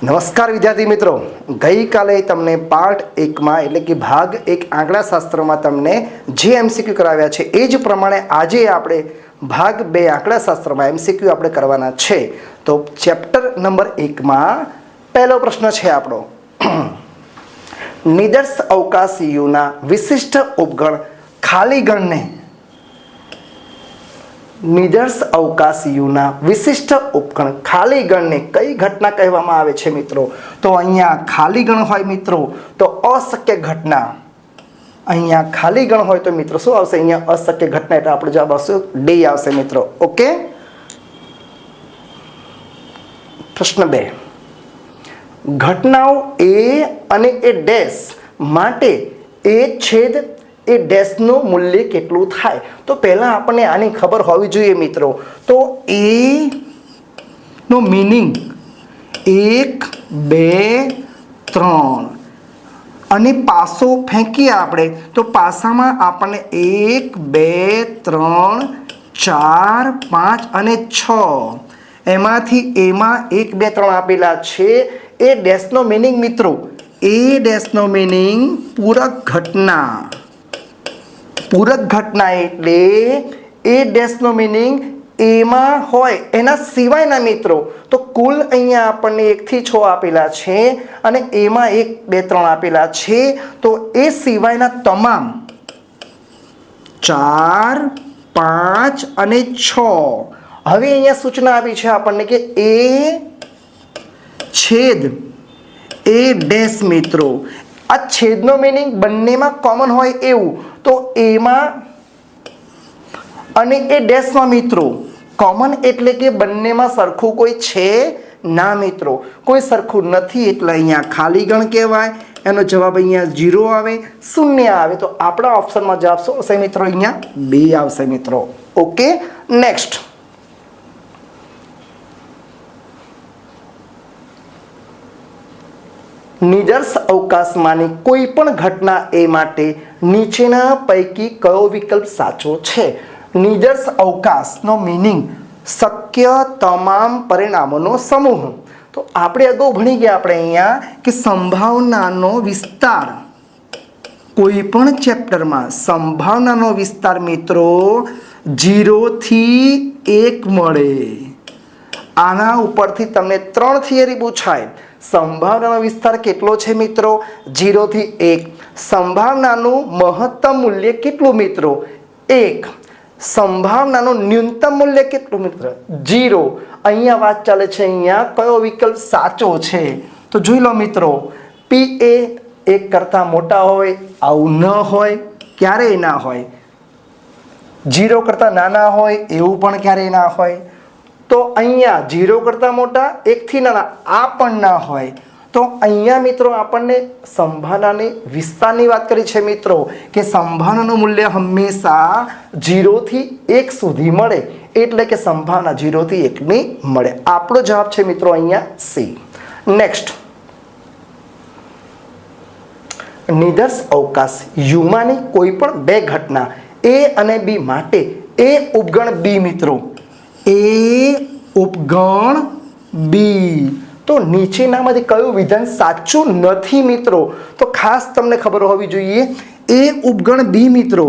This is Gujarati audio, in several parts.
નમસ્કાર વિદ્યાર્થી મિત્રો, ગઈકાલે તમને પાર્ટ 1 માં એટલે કે ભાગ 1 આંકડાશાસ્ત્રમાં તમને જે એમસીક્યુ કરાવ્યા છે એ જ પ્રમાણે આજે આપણે ભાગ 2 આંકડાશાસ્ત્રમાં એમસીક્યુ આપણે કરવાના છે. તો ચેપ્ટર નંબર 1 માં પહેલો પ્રશ્ન છે આપણો, નિદર્શ અવકાશીઓના વિશિષ્ટ ઉપગણ ખાલી ગણને નિદર્શ અવકાશીઓના વિશિષ્ટ ઉપગણ ખાલી ગણને કઈ ઘટના કહેવામાં આવે છે મિત્રો? તો અહીંયા ખાલી ગણ હોય મિત્રો તો અશક્ય ઘટના. અહીંયા ખાલી ગણ હોય તો મિત્રો શું આવશે? અહીંયા અશક્ય ઘટના, એટલે આપણો જવાબ આવશે ડી આવશે મિત્રો. ઓકે, પ્રશ્ન 2, ઘટનાઓ એ અને એ ડેશ માટે એ છેદ એ ડેશનું મૂલ્ય કેટલું થાય? તો પહેલાં આપણને આની ખબર હોવી જોઈએ મિત્રો. તો એ નો મિનિંગ 1 2 3 અને પાસો ફેંકીએ આપણે તો પાસામાં આપણને 1 2 3 4 5 અને 6 એમાંથી એમાં 1 2 3 આપેલા છે. એ ડેશનો મિનિંગ મિત્રો, એ ડેશનો મિનિંગ પૂરક ઘટના. પૂરક ઘટના એટલે એ ડેશનો મિનિંગ એમાં હોય એના સિવાયના મિત્રો. તો કુલ અહીંયા આપણને 1 થી 6 આપેલા છે અને એમાં 1 2 3 આપેલા છે. તો એ સિવાયના તમામ 4 5 અને 6. હવે અહીંયા સૂચના આપી છે આપણને કે એ છેદ એ ડેશ મિત્રો. આ છેદનો મિનિંગ બંનેમાં કોમન હોય એવું. તો એમાં અને એ ડેશમાં મિત્રો કોમન એટલે કે બંનેમાં સરખું કોઈ છે ના મિત્રો, કોઈ સરખું નથી એટલે અહીંયા ખાલી ગણ કહેવાય. એનો જવાબ અહીંયા 0 આવે, 0 આવે. તો આપણા ઓપ્શનમાં જવાબ શું આવશે મિત્રો? અહીંયા 2 આવશે મિત્રો. ઓકે, નેક્સ્ટ, નિદર્શ અવકાશમાંની કોઈ પણ ઘટના એ માટે નીચેના પૈકી કયો વિકલ્પ સાચો છે? નિદર્શ અવકાશનો મિનિંગ શક્ય તમામ પરિણામોનો સમૂહ. તો આપણે અગાઉ ભણી ગયા આપણે અહીંયા કે સંભાવનાનો વિસ્તાર, કોઈ પણ ચેપ્ટરમાં સંભાવનાનો વિસ્તાર મિત્રો 0 થી 1 મળે. આના ઉપરથી તમને 3 થિયરી પૂછાય. સંભાવનાનો વિસ્તાર કેટલો છે મિત્રો? 0 થી 1. સંભાવનાનું મહત્તમ મૂલ્ય કેટલું મિત્રો? 1. સંભાવનાનું ન્યૂનતમ મૂલ્ય કેટલું મિત્ર? 0. અહીંયા વાત ચાલે છે અહીંયા કયો વિકલ્પ સાચો છે? તો જોઈ લો મિત્રો, પી એ 1 કરતાં મોટા હોય આવું ન હોય, ક્યારેય ના હોય. 0 કરતાં નાના હોય એવું પણ ક્યારેય ના હોય. તો અહીંયા 0 કરતાં મોટા 1 થી નાના આ પણ ના હોય. તો અહીંયા મિત્રો આપણને સંભાવનાની વિસ્તારની વાત કરી છે મિત્રો કે સંભાવનાનું મૂલ્ય હંમેશા 0 થી 1 સુધી મળે, એટલે કે સંભાવના 0 થી 1 ની મળે. આપણો જવાબ છે મિત્રો અહીંયા સી. નેક્સ્ટ, નિદર્શ અવકાશ યુમાંની કોઈ પણ 2 ઘટના એ અને બી માટે એ ઉપગણ બી મિત્રો, એ ઉપગણ બી. તો નીચેનામાંથી કયું વિધાન સાચું નથી મિત્રો? તો ખાસ તમને ખબર હોવી જોઈએ એ ઉપગણ બી મિત્રો,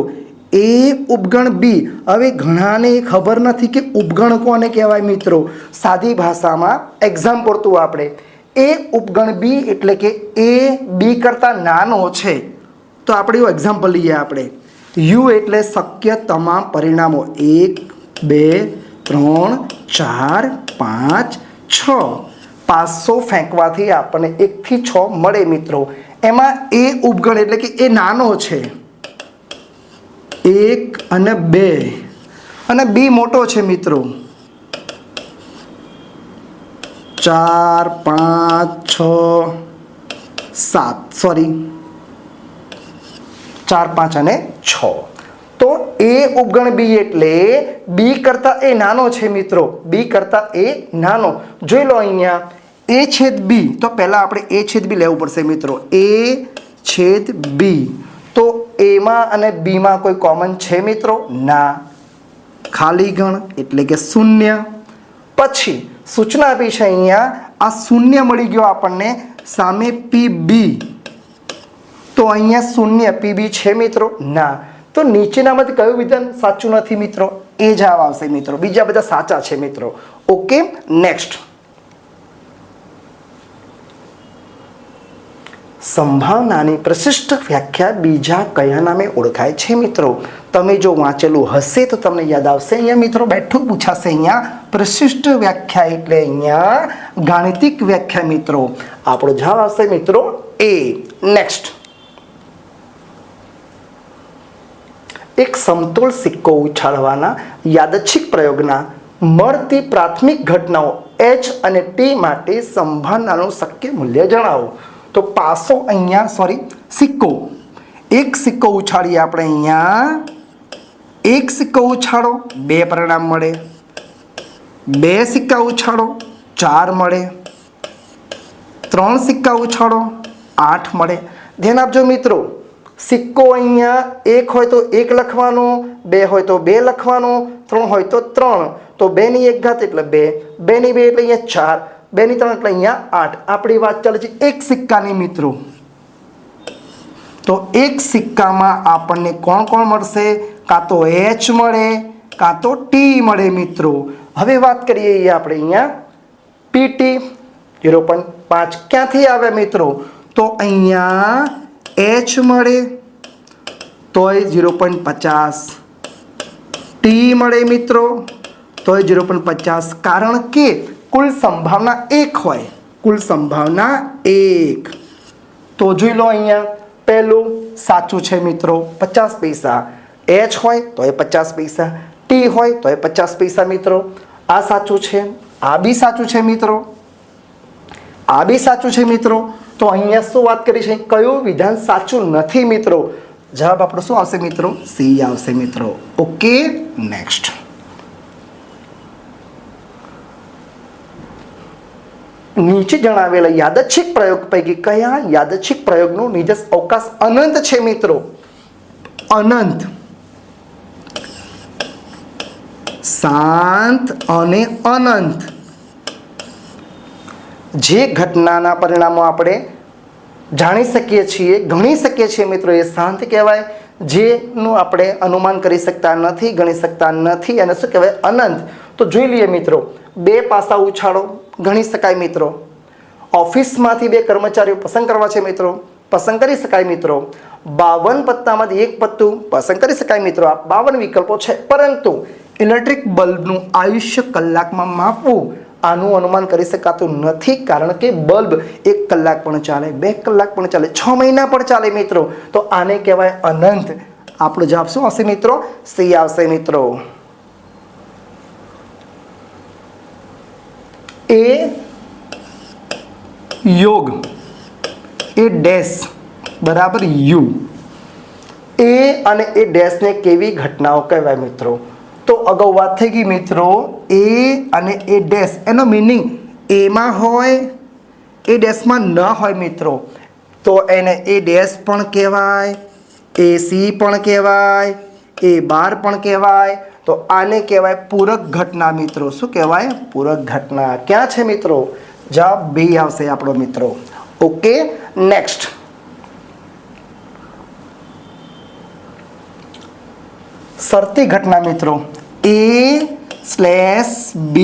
એ ઉપગણ બી. હવે ઘણાને ખબર નથી કે ઉપગણ કોને કહેવાય મિત્રો. સાદી ભાષામાં એક્ઝામ પૂરતું આપણે એ ઉપગણ બી એટલે કે એ બી કરતાં નાનો છે. તો આપણે એવું એક્ઝામ્પલ લઈએ આપણે. યુ એટલે શક્ય તમામ પરિણામો 1 2 3 4 5 6. 500 ફેંકવાથી આપણને 1 થી 6 મળે મિત્રો. એમાં એ ઉપગણ એટલે કે એ નાનો છે 1 અને 2 અને બી મોટો છે મિત્રો 4 5 6 7 સોરી 4 5 અને 6. તો એ ઉપગણ બી એટલે બી કરતાં એ નાનો છે મિત્રો, બી કરતાં એ નાનો. જોઈ લો અહીંયા એ છેદ બી. તો પહેલાં આપણે એ છેદ બી લેવું પડશે મિત્રો. એ છેદ બી. તો એમાં અને બીમાં કોઈ કોમન છે મિત્રો? ના. ખાલી ગણ એટલે કે શૂન્ય. પછી સૂચના આપી છે અહીંયા, આ શૂન્ય મળી ગયો આપણને, સામે પીબી, તો અહીંયા શૂન્ય પીબી છે મિત્રો? ના. તો નીચેનામાંથી કયું વિધાન સાચું નથી મિત્રો? એ જવાબ આવશે મિત્રો. બીજા બધા સાચા છે મિત્રો. Okay, next. સંભાવનાની પ્રશિષ્ટ વ્યાખ્યા બીજા કયા નામે ઓળખાય છે મિત્રો? તમે જો વાંચેલું હશે તો તમને યાદ આવશે. અહીંયા મિત્રો બેઠું પૂછાશે. અહીંયા પ્રશિષ્ટ વ્યાખ્યા એટલે અહીંયા ગાણિતિક વ્યાખ્યા મિત્રો. આપણો જવાબ આવશે મિત્રો એ. નેક્સ્ટ. એક સમતોલ સિક્કો ઉછાળવાના યાદચ્છિક પ્રયોગના મળતી પ્રાથમિક ઘટનાઓ H અને T માટે સંભાવનાનું શક્ય મૂલ્ય જણાવો. તો પાસો અહીંયા સિક્કો, એક સિક્કો ઉછાળીએ આપણે અહીંયા. એક સિક્કો ઉછાળો 2 પરિણામ મળે, 2 સિક્કા ઉછાળો 4 મળે, 3 સિક્કા ઉછાળો 8 મળે. ધ્યાન આપજો મિત્રો, સિક્કો અહીંયા 1 હોય તો 1 લખવાનો, 2 હોય તો 2 લખવાનો, 3 હોય તો 3, તો 2 ની 1 ઘાત એટલે 2, 2 ની 2 એટલે અહીંયા 4, 2 ની 3 એટલે અહીંયા 8. આપણી વાત ચાલે છે એક સિક્કાની મિત્રો. તો એક સિક્કામાં આપણને કોણ કોણ મળશે? કાં તો H મળે, કાં તો T મળે મિત્રો. હવે વાત કરીએ આપણે અહીંયા PT 0.5 ક્યાંથી આવે મિત્રો? તો અહીંયા H મળે તોય 0.50, T મળે મિત્રો તોય 0.50, કારણ કે કુલ સંભાવના 1 હોય. કુલ સંભાવના 1. તો જોઈ લો અહીંયા પહેલું સાચું છે મિત્રો 50 પૈસા. H હોય તોય 50 પૈસા, T હોય તોય 50 પૈસા મિત્રો. આ સાચું છે, આ બી સાચું છે મિત્રો, આ બી સાચું છે મિત્રો. તો અહીંયા શું વાત કરી છે? કયું વિધાન સાચું નથી મિત્રો? જવાબ આપણો શું આવશે મિત્રો? C આવશે મિત્રો. Okay, next. નીચે જણાવેલા યાદચ્છિક પ્રયોગ પૈકી કયા યાદચ્છિક પ્રયોગનો નિર્દેશ અવકાશ અનંત છે મિત્રો? અનંત, શાંત અને અનંત. જે ઘટનાના પરિણામો આપણે જાણી શકીએ છીએ, ગણી શકીએ છીએ મિત્રો, એ શાંત કહેવાય. જેનું આપણે અનુમાન કરી શકતા નથી, ગણી શકતા નથી, અને શું કહેવાય? અનંત. તો જોઈ લઈએ મિત્રો, 2 પાસા ઉછાળો ગણી શકાય મિત્રો. ઓફિસમાંથી 2 કર્મચારીઓ પસંદ કરવા છે મિત્રો, પસંદ કરી શકાય મિત્રો. 52 પત્તામાંથી 1 પત્તું પસંદ કરી શકાય મિત્રો. આ 52 વિકલ્પો છે. પરંતુ ઇલેક્ટ્રિક બલ્બનું આયુષ્ય કલાકમાં માપવું, આનું અનુમાન કરી શકાતું નથી, કારણ કે બલ્બ 1 કલાક પણ ચાલે, 2 કલાક પણ ચાલે, 6 મહિના પણ ચાલે મિત્રો. તો આને કહેવાય અનંત. આપણો જવાબ શું આવશે મિત્રો? C આવશે મિત્રો. એ યોગ, એ ડેશ બરાબર યુ. એ અને એ ડેશને કેવી ઘટનાઓ કહેવાય મિત્રો? તો અગાઉ વાત થઈ ગઈ મિત્રો, એ અને એ ડેશ, એનો મિનિંગ એમાં હોય, એ ડેશમાં ન હોય મિત્રો. તો એને એ ડેશ પણ કહેવાય, એ સી પણ કહેવાય, એ બાર પણ કહેવાય. તો આને કહેવાય પૂરક ઘટના મિત્રો. શું કહેવાય? પૂરક ઘટના. ક્યાં છે મિત્રો? જવાબ B આવશે આપણો મિત્રો. Okay, next. શરતી ઘટના મિત્રો, A/B,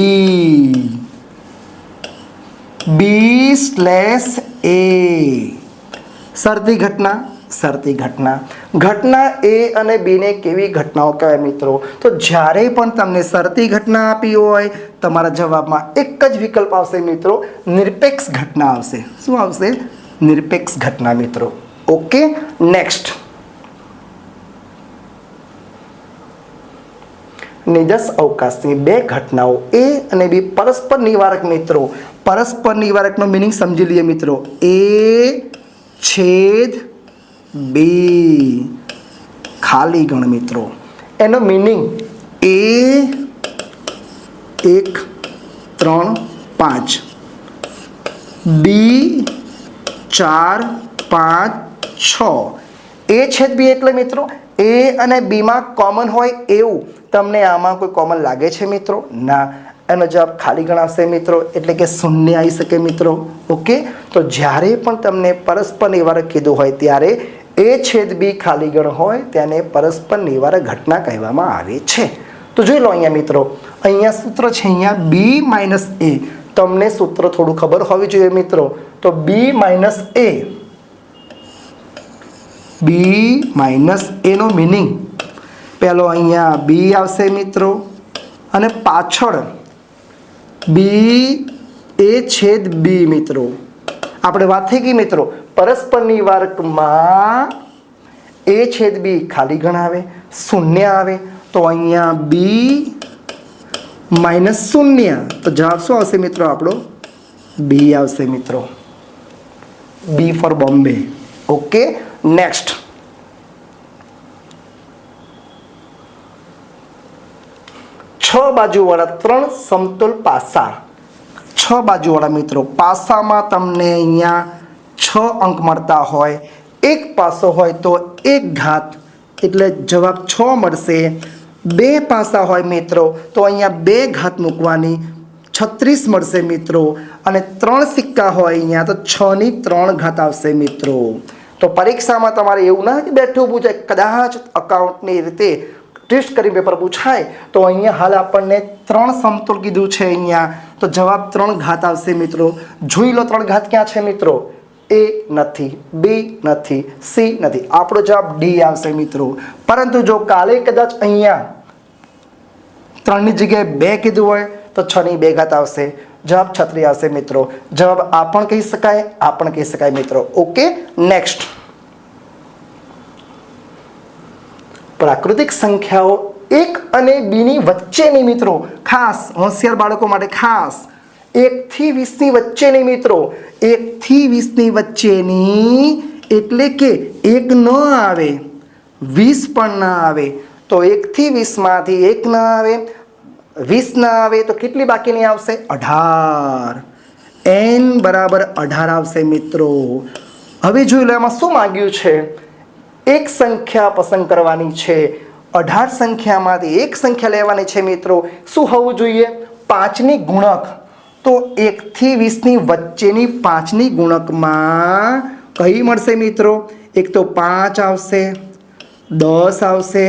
B/A. શરતી ઘટના, શરતી ઘટના. ઘટના A અને B ને કેવી ઘટનાઓ કહેવાય મિત્રો? તો જ્યારે પણ તમને શરતી ઘટના આપી હોય, તમારા જવાબમાં એક જ વિકલ્પ આવશે મિત્રો, નિરપેક્ષ ઘટના આવશે. શું આવશે? નિરપેક્ષ ઘટના મિત્રો. Okay, next. નિર્દેશ અવકાશની 2 ઘટનાઓ A અને B પરસ્પર નિવારક મિત્રો. પરસ્પર નિવારકનો મિનિંગ સમજી લઈએ મિત્રો. A/B, ખાલી ગણ મિત્રો. એનો મિનિંગ A 1 3 5, B 4 5 6. A/B એટલે મિત્રો એ અને બીમાં કોમન હોય એવું તમને આમાં કોઈ કોમન લાગે છે મિત્રો? ના. એનો જવાબ ખાલી ગણાશે મિત્રો, એટલે કે શૂન્ય આવી શકે મિત્રો. ઓકે, તો જ્યારે પણ તમને પરસ્પર નિવારક કીધું હોય ત્યારે એ છેદ બી ખાલી ગણ હોય તેને પરસ્પર નિવારક ઘટના કહેવામાં આવે છે. તો જોઈ લો અહીંયા મિત્રો, અહીંયા સૂત્ર છે અહીંયા બી માઇનસ એ. તમને સૂત્ર થોડું ખબર હોવી જોઈએ મિત્રો. તો બી માઇનસ એનો મિનિંગ પહેલો અહીંયા બી આવશે મિત્રો અને પાછળ બી એ છેદ બી મિત્રો. આપણે વાત થઈ ગઈ મિત્રો, પરસ્પર નિવારકમાં એ છેદ બી ખાલી ગણ આવે, શૂન્ય આવે. તો અહીંયા બી માઇનસ શૂન્ય, તો જવાબ શું આવશે મિત્રો? આપણો બી આવશે મિત્રો. B for Bombay. Okay, next. છ બાજુવાળા 3 સમતોલ પાસા. 6 બાજુવાળા મિત્રો, પાસામાં તમને અહીંયા 6 અંક મળતા હોય. એક પાસો હોય તો 1 ઘાત એટલે જવાબ 6 મળશે. 2 પાસા હોય મિત્રો તો અહીંયા 2 ઘાત મૂકવાની 36 મળશે મિત્રો. અને 3 સિક્કા હોય અહીંયા તો 6 ની 3 ઘાત આવશે મિત્રો. તો પરીક્ષામાં તમારે એવું ના કે બેઠું પૂછાય, કદાચ અકાઉન્ટની રીતે ટેસ્ટ કરી પેપર પૂછાય તો અહીંયા હાલ આપણને 3 સમતોલ કીધું છે અહીંયા, તો જવાબ 3 ઘાત આવશે મિત્રો. જોઈ લો 3 ઘાત ક્યાં છે મિત્રો? એ નથી, બી નથી, સી નથી. આપણો જવાબ ડી આવશે મિત્રો. પરંતુ જો કાલે કદાચ અહીંયા 3 ની જગ્યાએ 2 કીધું હોય તો 6 ની 2 ઘાત આવશે. જવાબ 36 આવશે મિત્રો. જવાબ આ પણ કહી શકાય, આ પણ કહી શકાય મિત્રો. Okay, next. પ્રાકૃતિક સંખ્યાઓ 1 અને 2 ની વચ્ચેની મિત્રો, ખાસ હોશિયાર બાળકો માટે ખાસ 1 થી 20 ની વચ્ચેની મિત્રો, 1 થી 20 ની વચ્ચેની એટલે કે 1 ન આવે 20 પણ ના આવે. તો 1 થી 20 માંથી 1 ના આવે, 20 ના આવે તો કેટલી બાકીની આવશે? 18. n બરાબર 18 આવશે મિત્રો. હવે જોઈ લો એમાં શું માંગ્યું છે? એક સંખ્યા પસંદ કરવાની છે. 18 સંખ્યામાંથી એક સંખ્યા લેવાની છે મિત્રો. શું હોવું જોઈએ? 5 ની ગુણક. તો 1 થી 20 ની વચ્ચેની 5 ની ગુણકમાં કઈ મળશે મિત્રો? એક તો 5 આવશે, 10 આવશે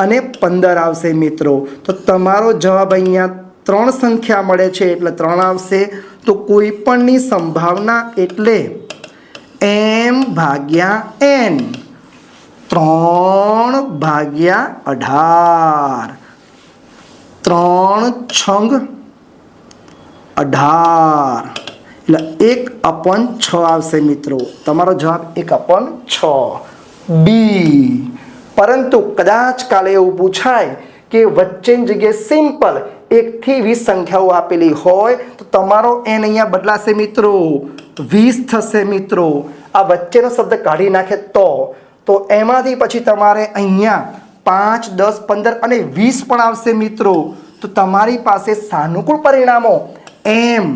અને 15 આવશે મિત્રો. તો તમારો જવાબ અહીંયા 3 સંખ્યા મળે છે એટલે 3 આવશે. તો કોઈ પણની સંભાવના એટલે m ભાગ્યા n. 3 ભાગ્યા 18. 3 છંગ 18 એટલે 1/6 આવશે મિત્રો. તમારો જવાબ 1/6 બી. પરંતુ કદાચ કાલે એવું પૂછાય કે વચ્ચેની જગ્યાએ સિમ્પલ 1 થી 20 સંખ્યાઓ આપેલી હોય તો તમારો n અહીંયા બદલાશે મિત્રો, 20 થશે મિત્રો. આ વચ્ચેનો શબ્દ કાઢી નાખે તો એમાંથી પછી તમારે અહીંયા 5, 10, 15 અને 20 પણ આવશે મિત્રો. તો તમારી પાસે સાનુકૂળ પરિણામો m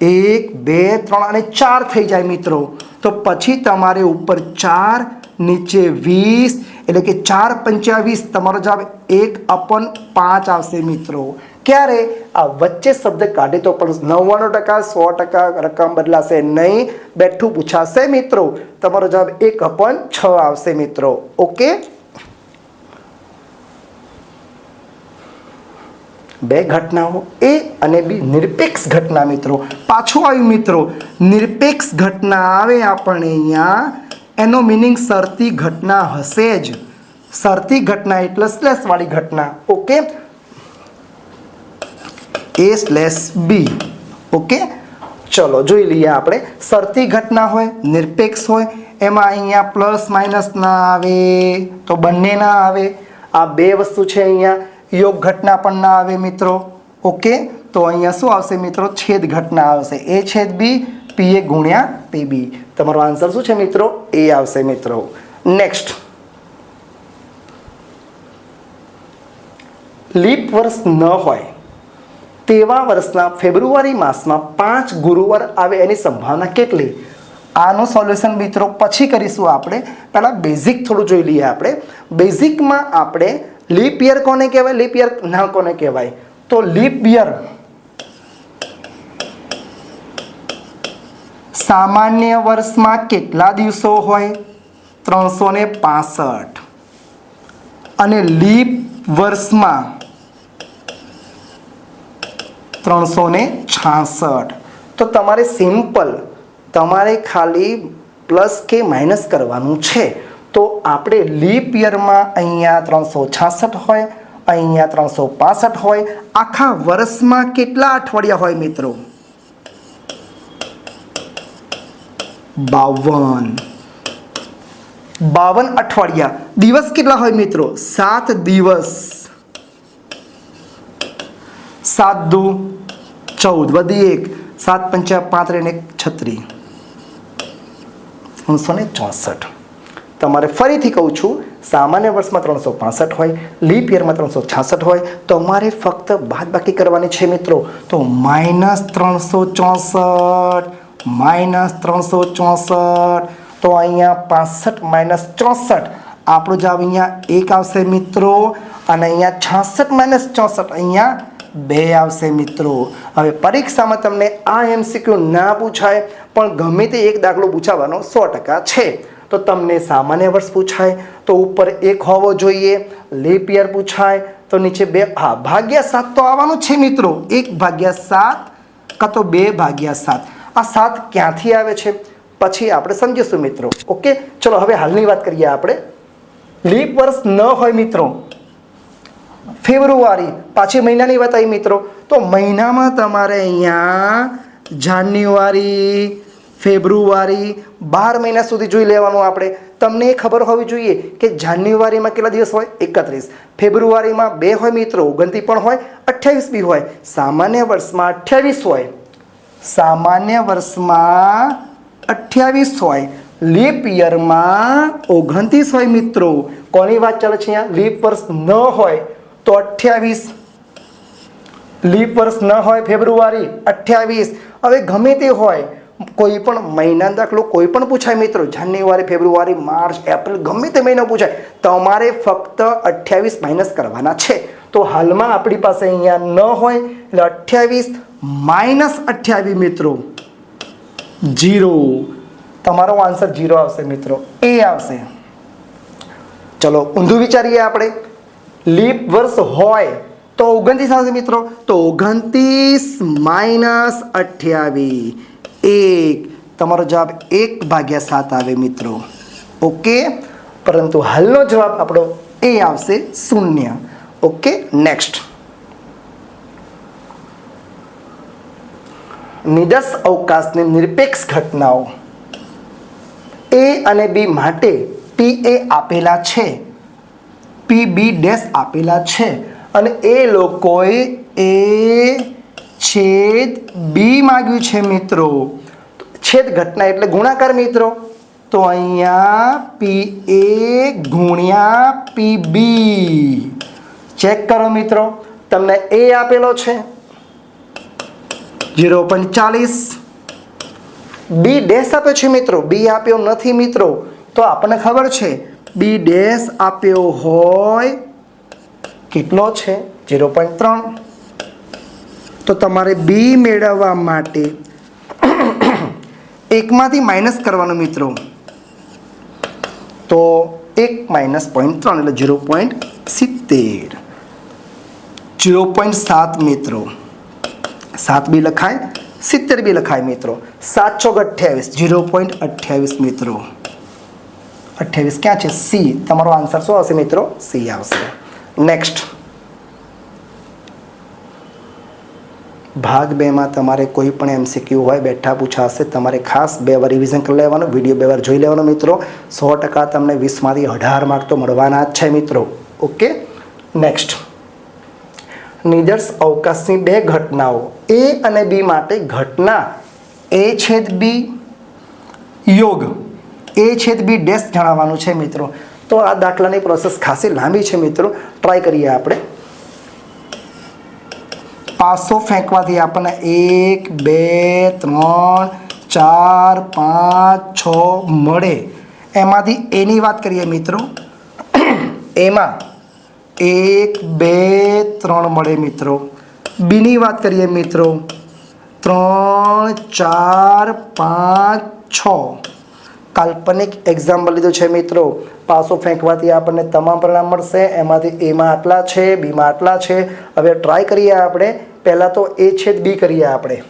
1, 2, 3 અને 4 થઈ જાય મિત્રો. તો પછી તમારે ઉપર 4 નીચે 20 એટલે કે 4 × 25. તમારો જવાબ 1/5 આવશે મિત્રો. ક્યારે? આ વચ્ચે શબ્દ કાઢે તો પણ 99%, 100% રકમ બદલાશે નહીં, બેઠું પૂછાશે મિત્રો. તમારો જવાબ 1/6 આવશે મિત્રો. ઓકે, 2 ઘટનાઓ એ અને બી નિરપેક્ષ ઘટના મિત્રો. પાછું આવ્યું મિત્રો, નિરપેક્ષ ઘટના આવે આપણને અહીંયા, એનો મિનિંગ શરતી ઘટના હશે જ. શરતી ઘટના એટલે સ્લેશ વાળી ઘટના. Okay, A/B. ઓકે, ચલો જોઈ લઈએ આપણે. શરતી ઘટના હોય, નિરપેક્ષ હોય, એમાં અહીંયા પ્લસ માઇનસ ના આવે તો બંને ના આવે. આ 2 વસ્તુ છે. અહીંયા યોગ ઘટના પણ ના આવે મિત્રો. ઓકે, તો અહીંયા શું આવશે મિત્રો? છેદ ઘટના આવશે. A/B, PA × PB. તમારો આન્સર શું છે મિત્રો? એ આવશે મિત્રો. નેક્સ્ટ. લીપ વર્ષ ન હોય તેવા વર્ષના ફેબ્રુઆરી માસમાં 5 ગુરુવાર આવે એની સંભાવના કેટલી? આનું સોલ્યુશન મિત્રો પછી કરીશું આપણે. પહેલાં બેઝિક થોડું જોઈ લઈએ આપણે. બેઝિકમાં આપણે લીપ યર કોને કહેવાય, લીપ યર ના કોને કહેવાય? તો લીપ યર સામાન્ય વર્ષમાં કેટલા દિવસો હોય? 365. અને લીપ વર્ષમાં 366. તો તમારે સિમ્પલ તમારે ખાલી પ્લસ કે માઇનસ કરવાનું છે. તો આપણે લીપ યરમાં અહીંયા 366 હોય, અહીંયા 365 હોય. આખા વર્ષમાં કેટલા અઠવાડિયા હોય મિત્રો? 52 અઠવાડિયા. દિવસ કેટલા હોય મિત્રો? 7 દિવસ. 7 દુ 14 વધી 1, 7 પંચા 35 ને 36, 364. તમારે ફરીથી કહું છું, સામાન્ય વર્ષમાં 365 હોય, લીપ યરમાં 366 હોય. તમારે ફક્ત બાદબાકી કરવાની છે મિત્રો. તો -364 -364. તો અહીંયા 65 - 64 આપણો જવાબ અહીંયા 1 આવશે મિત્રો. અને અહીંયા 66 - 64 અહીંયા 2 આવશે મિત્રો. હવે પરીક્ષામાં તમને આ MCQ ના પૂછાય પણ ગમે તે એક દાખલો પૂછાવાનો 100% છે. તો તમને સામાન્ય વર્ષ પૂછાય તો ઉપર 1 હોવો જોઈએ. લીપ યર પૂછાય તો નીચે 2. હા, ભાગ્યા 7 તો આવવાનું છે મિત્રો. 1/7 કાં તો 2/7. આ 7 ક્યાંથી આવે છે પછી આપણે સમજીશું મિત્રો. ઓકે, ચલો હવે હાલની વાત કરીએ આપણે. લીપ વર્ષ ન હોય મિત્રો, ફેબ્રુઆરી પાછી મહિનાની વાત આવી મિત્રો. તો મહિનામાં તમારે અહીંયા જાન્યુઆરી, ફેબ્રુઆરી 12 મહિના સુધી જોઈ લેવાનું આપણે. તમને એ ખબર હોવી જોઈએ કે જાન્યુઆરીમાં કેટલા દિવસ હોય? 31. ફેબ્રુઆરીમાં 2 હોય મિત્રો, 29 પણ હોય, 28 બી હોય. સામાન્ય વર્ષમાં 28 હોય, સામાન્ય વર્ષમાં 28 હોય. લીપ યરમાં 29 હોય મિત્રો. કોની વાત ચાલે છે અહીંયા? લીપ વર્ષ ન હોય તો 28. લીપ વર્ષ ન હોય ફેબ્રુઆરી 28. હવે ગમે તે હોય, કોઈ પણ મહિના દાખલો કોઈ પણ પૂછાય મિત્રો. જાન્યુઆરી, ફેબ્રુઆરી, માર્ચ, એપ્રિલ ગમે તે મહિનો પૂછાય. તમારે ફક્ત 28 માઇનસ કરવાના છે. તો હાલમાં આપણી પાસે અહીંયા ન હોય એટલે 28 - 28 મિત્રો 0. તમારો આન્સર 0 આવશે મિત્રો, એ આવશે. ચલો ઊંધું વિચારીએ આપણે. લીપ વર્ષ હોય તો 29 આવશે મિત્રો. તો 29 - 28 1. તમારો જવાબ 1/7 આવે મિત્રો. ઓકે, પરંતુ હાલનો જવાબ આપણો એ આવશે 0. Okay, next. નિદર્શ અવકાશની નિરપેક્ષ ઘટનાઓ A અને B માટે PA આપેલા છે, PB ડેશ આપેલા છે અને એ લોકોએ A/B માંગ્યું છે મિત્રો. છેદ ઘટના એટલે ગુણાકાર મિત્રો. તો અહીંયા PA × PB. ચેક કરો મિત્રો. તમને A આપેલો છે 0.40, B ડેશ આપ્યો છે મિત્રો, B આપ્યો નથી મિત્રો. તો આપણને ખબર છે B ડેશ આપ્યો હોય કેટલો છે? 0.3. તો તમારે B મેળવવા માટે એકમાંથી માઇનસ કરવાનું મિત્રો. તો 1 - 0.3 એટલે 0.70. 0.7 મિત્રો. 7 બી લખાય, 70 બી લખાય મિત્રો. 7 × 28 0.28 મિત્રો. 28 ક્યાં છે? C. તમારો આન્સર શું આવશે મિત્રો? C આવશે. નેક્સ્ટ. ભાગ 2 માં તમારે કોઈ પણ MCQ હોય બેઠા પૂછાશે. તમારે ખાસ 2 વાર રિવિઝન કરી લેવાનું, વિડીયો 2 વાર જોઈ લેવાનો મિત્રો. 100% તમને 20 માંથી 18 માર્ક તો મળવાના જ છે મિત્રો. Okay, next. નિદર્શ અવકાશની 2 ઘટનાઓ A અને B માટે ઘટના A/B યોગ A/B ડેશ જણાવવાનું છે મિત્રો. તો આ દાખલાની પ્રોસેસ ખાસી લાંબી છે મિત્રો. ટ્રાય કરીએ આપણે. પાસો ફેંકવાથી આપણને 1 2 3 4 5 6 મળે એમાંથી એની વાત કરીએ મિત્રો એમાં 1 2 3 મળે મિત્રો બીની વાત કરીએ મિત્રો 3 4 5 6 કાલ્પનિક એક્ઝામ્પલ લીધું છે મિત્રો પાસો ફેંકવાથી આપણને તમામ પરિણામ મળશે એમાંથી એમાં આટલા છે બીમાં આટલા છે હવે ટ્રાય કરીએ આપણે પહેલાં તો એ છેદ બી કરીએ આપણે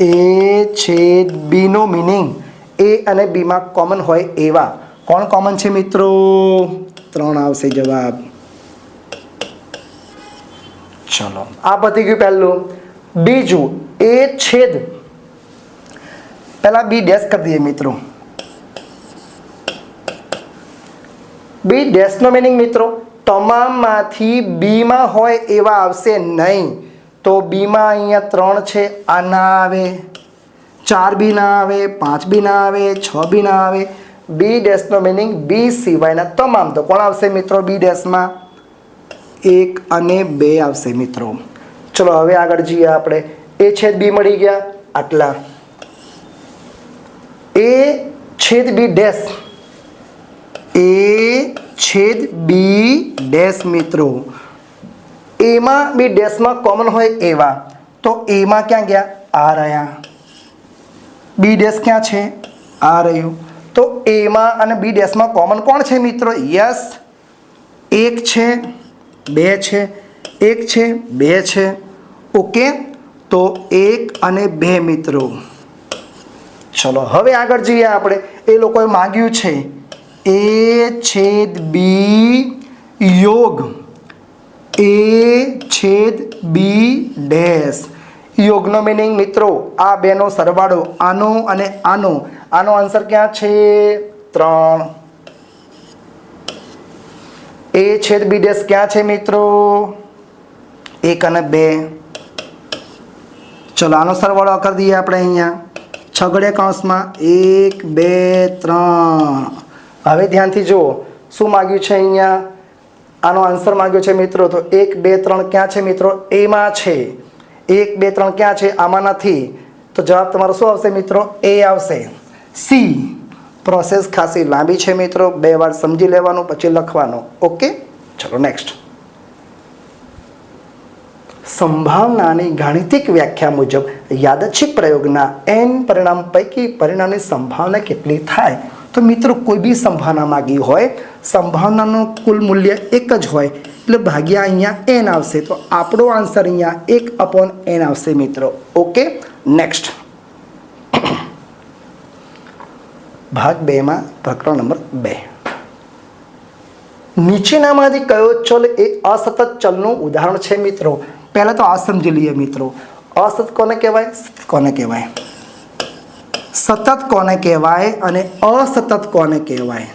એ છેદ બીનો મિનિંગ એ અને બીમાં કોમન હોય એવા કોણ કોમન છે મિત્રો 3 આવશે જવાબ ચલો આ પતી ગયું પહેલું બીજું એ છેદ પહેલા બી ડેશ કરી દઈએ મિત્રો બી ડેશનો મિનિંગ મિત્રો તમામમાંથી બીમાં હોય એવા આવશે નહીં તો બીમાં અહીંયા 3 છે આ ના આવે 4 બી ના આવે 5 બી ના આવે 6 બી ના આવે બી ડેશનો મિનિંગ બી સિવાયના તમામ તો કોણ આવશે મિત્રો બી ડેશમાં 1 અને 2 આવશે મિત્રો ચલો હવે આગળ જઈએ આપણે એ છેદ બી મળી ગયા આટલા એ છેદ બી ડેશ એ છેદ બી ડેશ મિત્રો એમાં બી ડેશમાં કોમન હોય એવા તો એમાં ક્યાં ગયા આ રહ્યા બી ડેશ ક્યાં છે આ રહ્યું તો એમાં અને બી ડેશમાં કોમન કોણ છે મિત્રો યસ 1 છે 2 છે 1 છે 2 છે ઓકે તો 1 અને 2 મિત્રો ચલો હવે આગળ જઈએ આપણે એ લોકોએ માંગ્યું છે એ છેદ બી યોગ એ છેદ બી ડેશ યોગનો મિનિંગ મિત્રો આ બેનો સરવાળો આનો અને આનો આન્સર ક્યાં છે 3 એ છેદ બી ડેશ ક્યાં છે મિત્રો 1 અને 2 ચલો આનો સરવાળો કરી દઈએ આપણે અહીંયા છગડે કૌંસમાં 1 2 3 હવે ધ્યાનથી જુઓ શું માગ્યું છે અહીંયા આનો આન્સર માગ્યો છે મિત્રો તો 1 2 3 ક્યાં છે મિત્રો એમાં છે 1 2 3 ક્યાં છે આમાં નથી તો જવાબ તમારો શું આવશે મિત્રો એ આવશે સી પ્રોસેસ ખાસી લાંબી છે મિત્રો 2 વાર સમજી લેવાનું પછી લખવાનું ઓકે ચલો નેક્સ્ટ સંભાવનાની ગાણિતિક વ્યાખ્યા મુજબ યાદચ્છિક પ્રયોગના n પરિણામ પૈકી પરિણામની સંભાવના કેટલી થાય તો મિત્રો કોઈ બી સંભાવના માગી હોય સંભાવનાનું કુલ મૂલ્ય 1 જ હોય એટલે ભાગ્યા અહીંયા n આવશે તો આપણો આન્સર અહીંયા 1/n આવશે મિત્રો ઓકે નેક્સ્ટ ભાગ 2 માં પ્રકરણ નંબર 2 નીચેનામાંથી કયો ચલ એ અસતત ચલનું ઉદાહરણ છે મિત્રો પહેલા તો આ સમજી લઈએ મિત્રો અસતત કોને કહેવાય સતત કોને કહેવાય અને અસતત કોને કહેવાય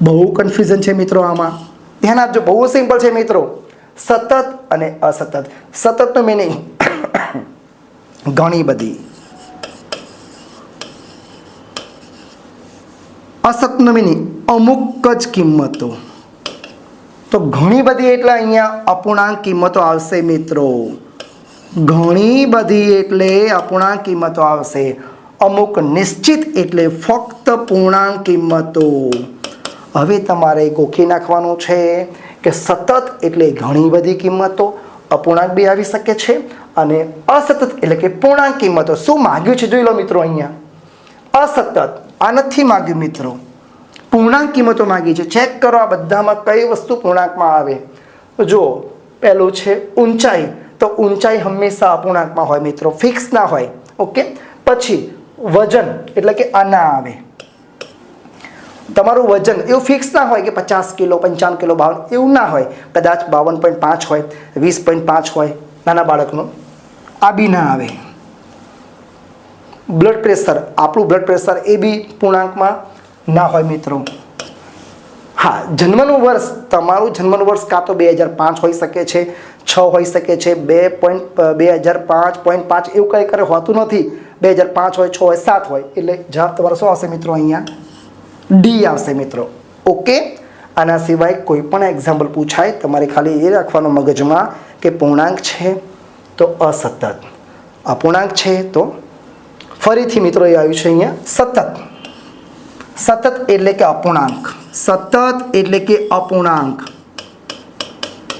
બહુ કન્ફ્યુઝન છે મિત્રો આમાં ધ્યાન આપજો બહુ સિમ્પલ છે મિત્રો સતત અને અસતત સતતનો મિનિંગ ઘણી બધી અસતનો મિનિંગ અમુક જ કિંમતો તો ઘણી બધી એટલે અહીંયા અપૂર્ણાંક કિંમતો આવશે મિત્રો ઘણી બધી એટલે અપૂર્ણાંક કિંમતો આવશે અમુક નિશ્ચિત એટલે ફક્ત પૂર્ણાંક કિંમતો હવે તમારે ગોખી નાખવાનું છે કે સતત એટલે ઘણી બધી કિંમતો અપૂર્ણાંક બી આવી શકે છે અને અસતત એટલે કે પૂર્ણાંક કિંમતો શું માગ્યું છે જોઈ લો મિત્રો અહીંયા અસતત આ નથી માગ્યું મિત્રો પૂર્ણાંક કિંમતો માગી છે ચેક કરો આ બધામાં કઈ વસ્તુ પૂર્ણાંકમાં આવે જો પહેલું છે ઊંચાઈ તો ઊંચાઈ હંમેશા અપૂર્ણાંકમાં હોય મિત્રો ફિક્સ ના હોય ઓકે પછી વજન એટલે કે આ ના આવે તમારું વજન એવું ફિક્સ ના હોય કે 50 કિલો 55 કિલો 52 એવું ના હોય કદાચ 52.5 હોય 20.5 હોય નાના બાળકનું આ બી ના આવે બ્લડ પ્રેશર આપણું બ્લડ પ્રેશર એ બી પૂર્ણાંકમાં ના હોય મિત્રો હા જન્મનું વર્ષ તમારું જન્મનું વર્ષ કાં તો 2005 હોઈ શકે છે 6 હોઈ શકે છે 2005.5 એવું કંઈ કરે હોતું નથી 2005 હોય 6 હોય 7 હોય એટલે જવાબ તમારો શું આવશે મિત્રો અહીંયા ડી આવશે મિત્રો ઓકે આના સિવાય કોઈ પણ એક્ઝામ્પલ પૂછાય તમારે ખાલી એ રાખવાનું મગજમાં કે પૂર્ણાંક છે તો અસતત અપૂર્ણાંક છે તો ફરીથી મિત્રો એ આવ્યું છે અહીંયા સતત. સતત એટલે કે અપૂર્ણાંક. સતત એટલે કે અપૂર્ણાંક.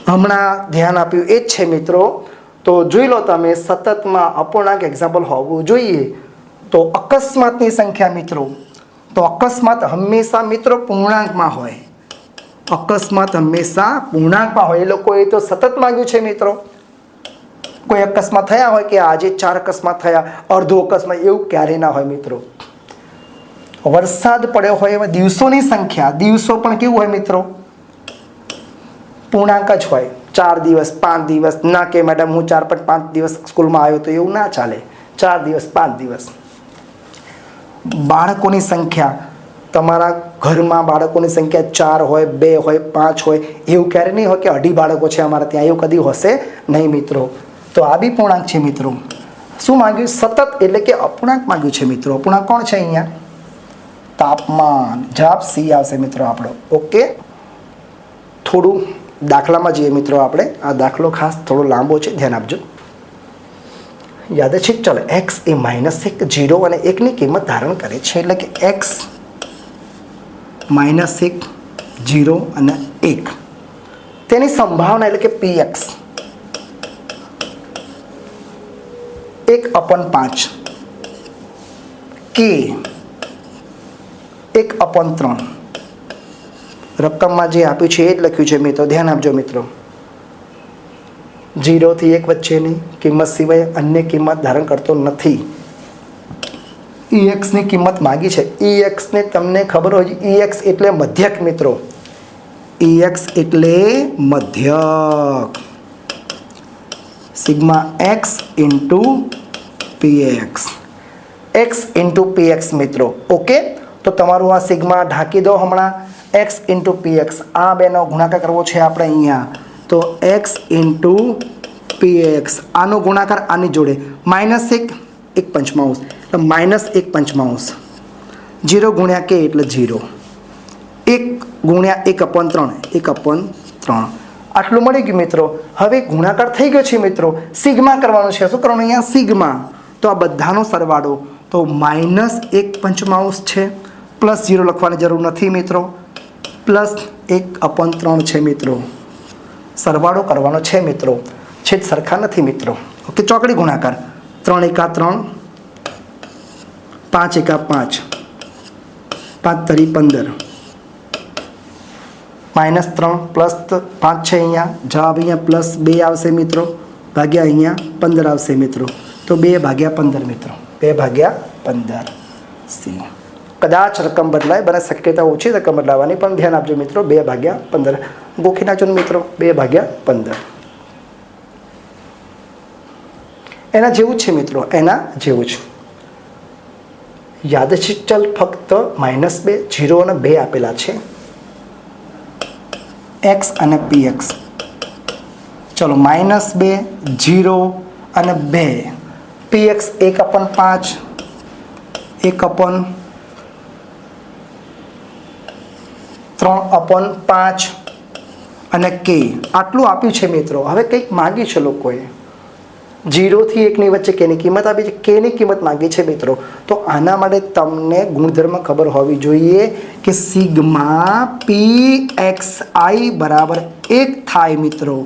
હમણાં ધ્યાન આપ્યું એ જ છે મિત્રો. તો જોઈ લો તમે, સતતમાં અપૂર્ણાંક એક્ઝામ્પલ હોવું જોઈએ. તો અકસ્માતની સંખ્યા મિત્રો, તો અકસ્માત હંમેશા મિત્રો પૂર્ણાંકમાં હોય. અકસ્માત હંમેશા પૂર્ણાંકમાં હોય. એ લોકોએ તો સતત માંગ્યું છે મિત્રો. કોઈ અકસ્માત થયા હોય કે આજે 4 અકસ્માત થયા, અડધો અકસ્માત, એવું ક્યારેય ના હોય મિત્રો. વરસાદ પડ્યો હોય એમાં દિવસોની સંખ્યા, દિવસો પણ કેવું હોય મિત્રો, પૂર્ણાંક જ હોય. 4 દિવસ, 5 દિવસ, ના કે મેડમ હું 4.5 દિવસ સ્કૂલમાં આવ્યો, તો એવું ના ચાલે. 4 દિવસ, 5 દિવસ. બાળકોની સંખ્યા, તમારા ઘરમાં બાળકોની સંખ્યા 4 હોય, 2 હોય, 5 હોય, એવું ક્યારે નહીં હોય કે 2.5 બાળકો છે અમારા ત્યાં, એવું કદી હશે નહીં મિત્રો. તો આ બી પૂર્ણાંક છે મિત્રો. શું માંગ્યું? સતત એટલે કે અપૂર્ણાંક માંગ્યું છે મિત્રો. અપૂર્ણાંક કોણ છે અહીંયા? તાપમાન. જવાબ સી આવશે મિત્રો આપણો. ઓકે, થોડું દાખલામાં જઈએ મિત્રો આપણે. આ દાખલો ખાસ થોડો લાંબો છે, ધ્યાન આપજો. યાદ છે? ચાલો, એક્સ એ -1, 0 અને 1ની કિંમત ધારણ કરે છે. એટલે કે એક્સ -1, 0 અને 1, તેની સંભાવના એટલે કે px 1/5, k 1/3. રકમમાં જે આપ્યું છે એ જ લખ્યું છે મિત્રો. ધ્યાન આપજો મિત્રો. 0 થી 1 વચ્ચેની કિંમત સિવાય અન્ય કિંમત ધારણ કરતો નથી. ex ની કિંમત માગી છે. ex ને તમને ખબર હોય, ex એટલે મધ્યક મિત્રો. ex એટલે મધ્યક. Sigma x into px. x into px મિત્રો. ઓકે, તો તમારું આ સિગ્મા ઢાંકી દો હમણાં. x ઇન્ટુ px, આ બેનો ગુણાકાર કરવો છે આપણે અહીંયા. તો x ઇન્ટુ px, આનો ગુણાકાર આની જોડે, -1, 1/5, તો -1/5. 0 ગુણ્યા k એટલે 0. 1 ગુણ્યા 1/3, 1/3. આટલું મળી ગયું મિત્રો. હવે ગુણાકાર થઈ ગયો છે મિત્રો. સિગ્મા કરવાનું છે. શું કરવાનું અહીંયા? સિગ્મા. તો આ બધાનો સરવાળો તો -1/5 છે. +0 લખવાની જરૂર નથી મિત્રો. +1/3 છે મિત્રો. સરવાળો કરવાનો છે મિત્રો. છેદ સરખા નથી મિત્રો. ઓકે, ચોકડી ગુણાકાર. 3 × 3, 5 × 5, 5 × 15, -3 +5 છે અહીંયા. જવાબ અહીંયા +2 આવશે મિત્રો. ભાગ્યા અહીંયા 15 આવશે મિત્રો. તો 2/15 મિત્રો. 2/15 સી. કદાચ રકમ બદલાય, બને શક્યતા ઓછી રકમ બદલાવાની, પણ ધ્યાન આપજો મિત્રો. 2/15 ગોખી નાખજો મિત્રો. 2/15 એના જેવું જ છે મિત્રો. એના જેવું જ. યાદ છે? ચલ, ફક્ત -2, 0 અને 2 આપેલા છે. x અને px. ચલો, -2, 0 અને 2. px 1/5, 1/3/5 અને k. આટલું આપ્યું છે મિત્રો. હવે કંઈક માગ્યું છે લોકોએ. 0 થી 1ની વચ્ચે કેની કિંમત આપી છે? કેની કિંમત માગી છે મિત્રો. તો આના માટે તમને ગુણધર્મ ખબર હોવી જોઈએ કે સિગ્મા pxi બરાબર 1 થાય મિત્રો.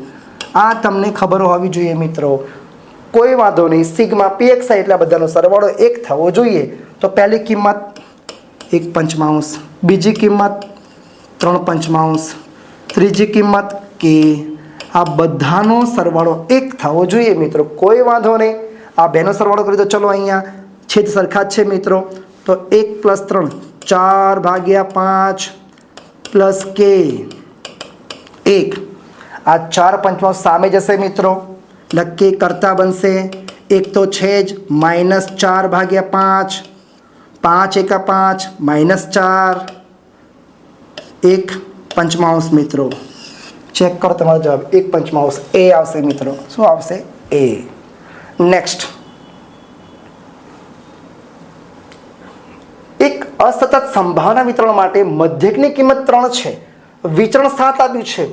આ તમને ખબર હોવી જોઈએ મિત્રો. કોઈ વાંધો નહીં. સિગ્મા pxi એટલે બધાનો સરવાળો 1 થવો જોઈએ. તો પહેલી કિંમત 1/5, બીજી કિંમત 3/5, ત્રીજી કિંમત k. આ બધાનો સરવાળો 1 થવો જોઈએ મિત્રો. કોઈ વાંધો નહીં. આ બેનો સરવાળો કરી દો. ચલો, અહીંયા છેદ સરખા જ છે મિત્રો. તો 1 + 3, 4/5 + k 1. આ 4/5 સામે જશે મિત્રો. લખી કરતા બનશે 1 તો છે જ, -4/5, 5 × 5, -4, 1/5 મિત્રો. ચેક કરો તમારો જવાબ. 1/5 એ આવશે મિત્રો. શું આવશે? એ. નેક્સ્ટ, એક અસતત સંભાવના વિતરણ માટે મધ્યકની કિંમત 3 છે, વિચરણ 7 આપ્યું છે.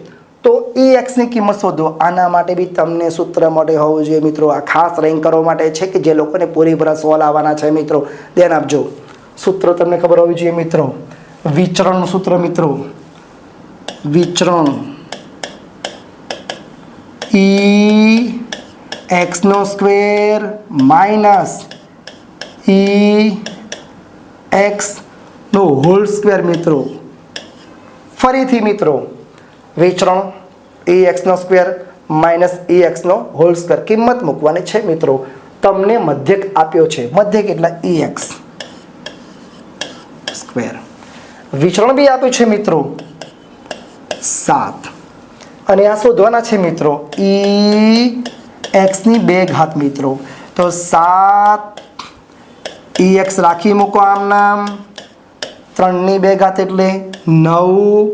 તો એ એક્સની કિંમત શોધો. આના માટે બી તમને સૂત્ર માટે હોવું જોઈએ મિત્રો. આ ખાસ રેન્ક કરવા માટે છે કે જે લોકોને પૂરેપૂરા સોલ્વ આવવાના છે મિત્રો. ધ્યાન આપજો. સૂત્ર તમને ખબર હોવી જોઈએ મિત્રો. વિચરણનું સૂત્ર મિત્રો. વિચરણ ઈ એક્સનો સ્ક્વેર માઇનસ ઈ એક્સનો હોલ સ્ક્વેર મિત્રો. ફરીથી મિત્રો વિચરણ એ એક્સનો સ્ક્વેર માઇનસ એ એક્સનો હોલ સ્ક્વેર કિંમત મૂકવાની છે મિત્રો. તમને મધ્યક આપ્યો છે. મધ્યક એટલે એ એક્સ સ્ક્વેર. વિચરણ બી આપ્યું છે મિત્રો 7 અને આ શોધવાના છે મિત્રો ઈ એક્સની 2 ઘાત મિત્રો. તો 7 ઈ એક્સ રાખી મૂકો આમ નામ 3ની 2 ઘાત એટલે 9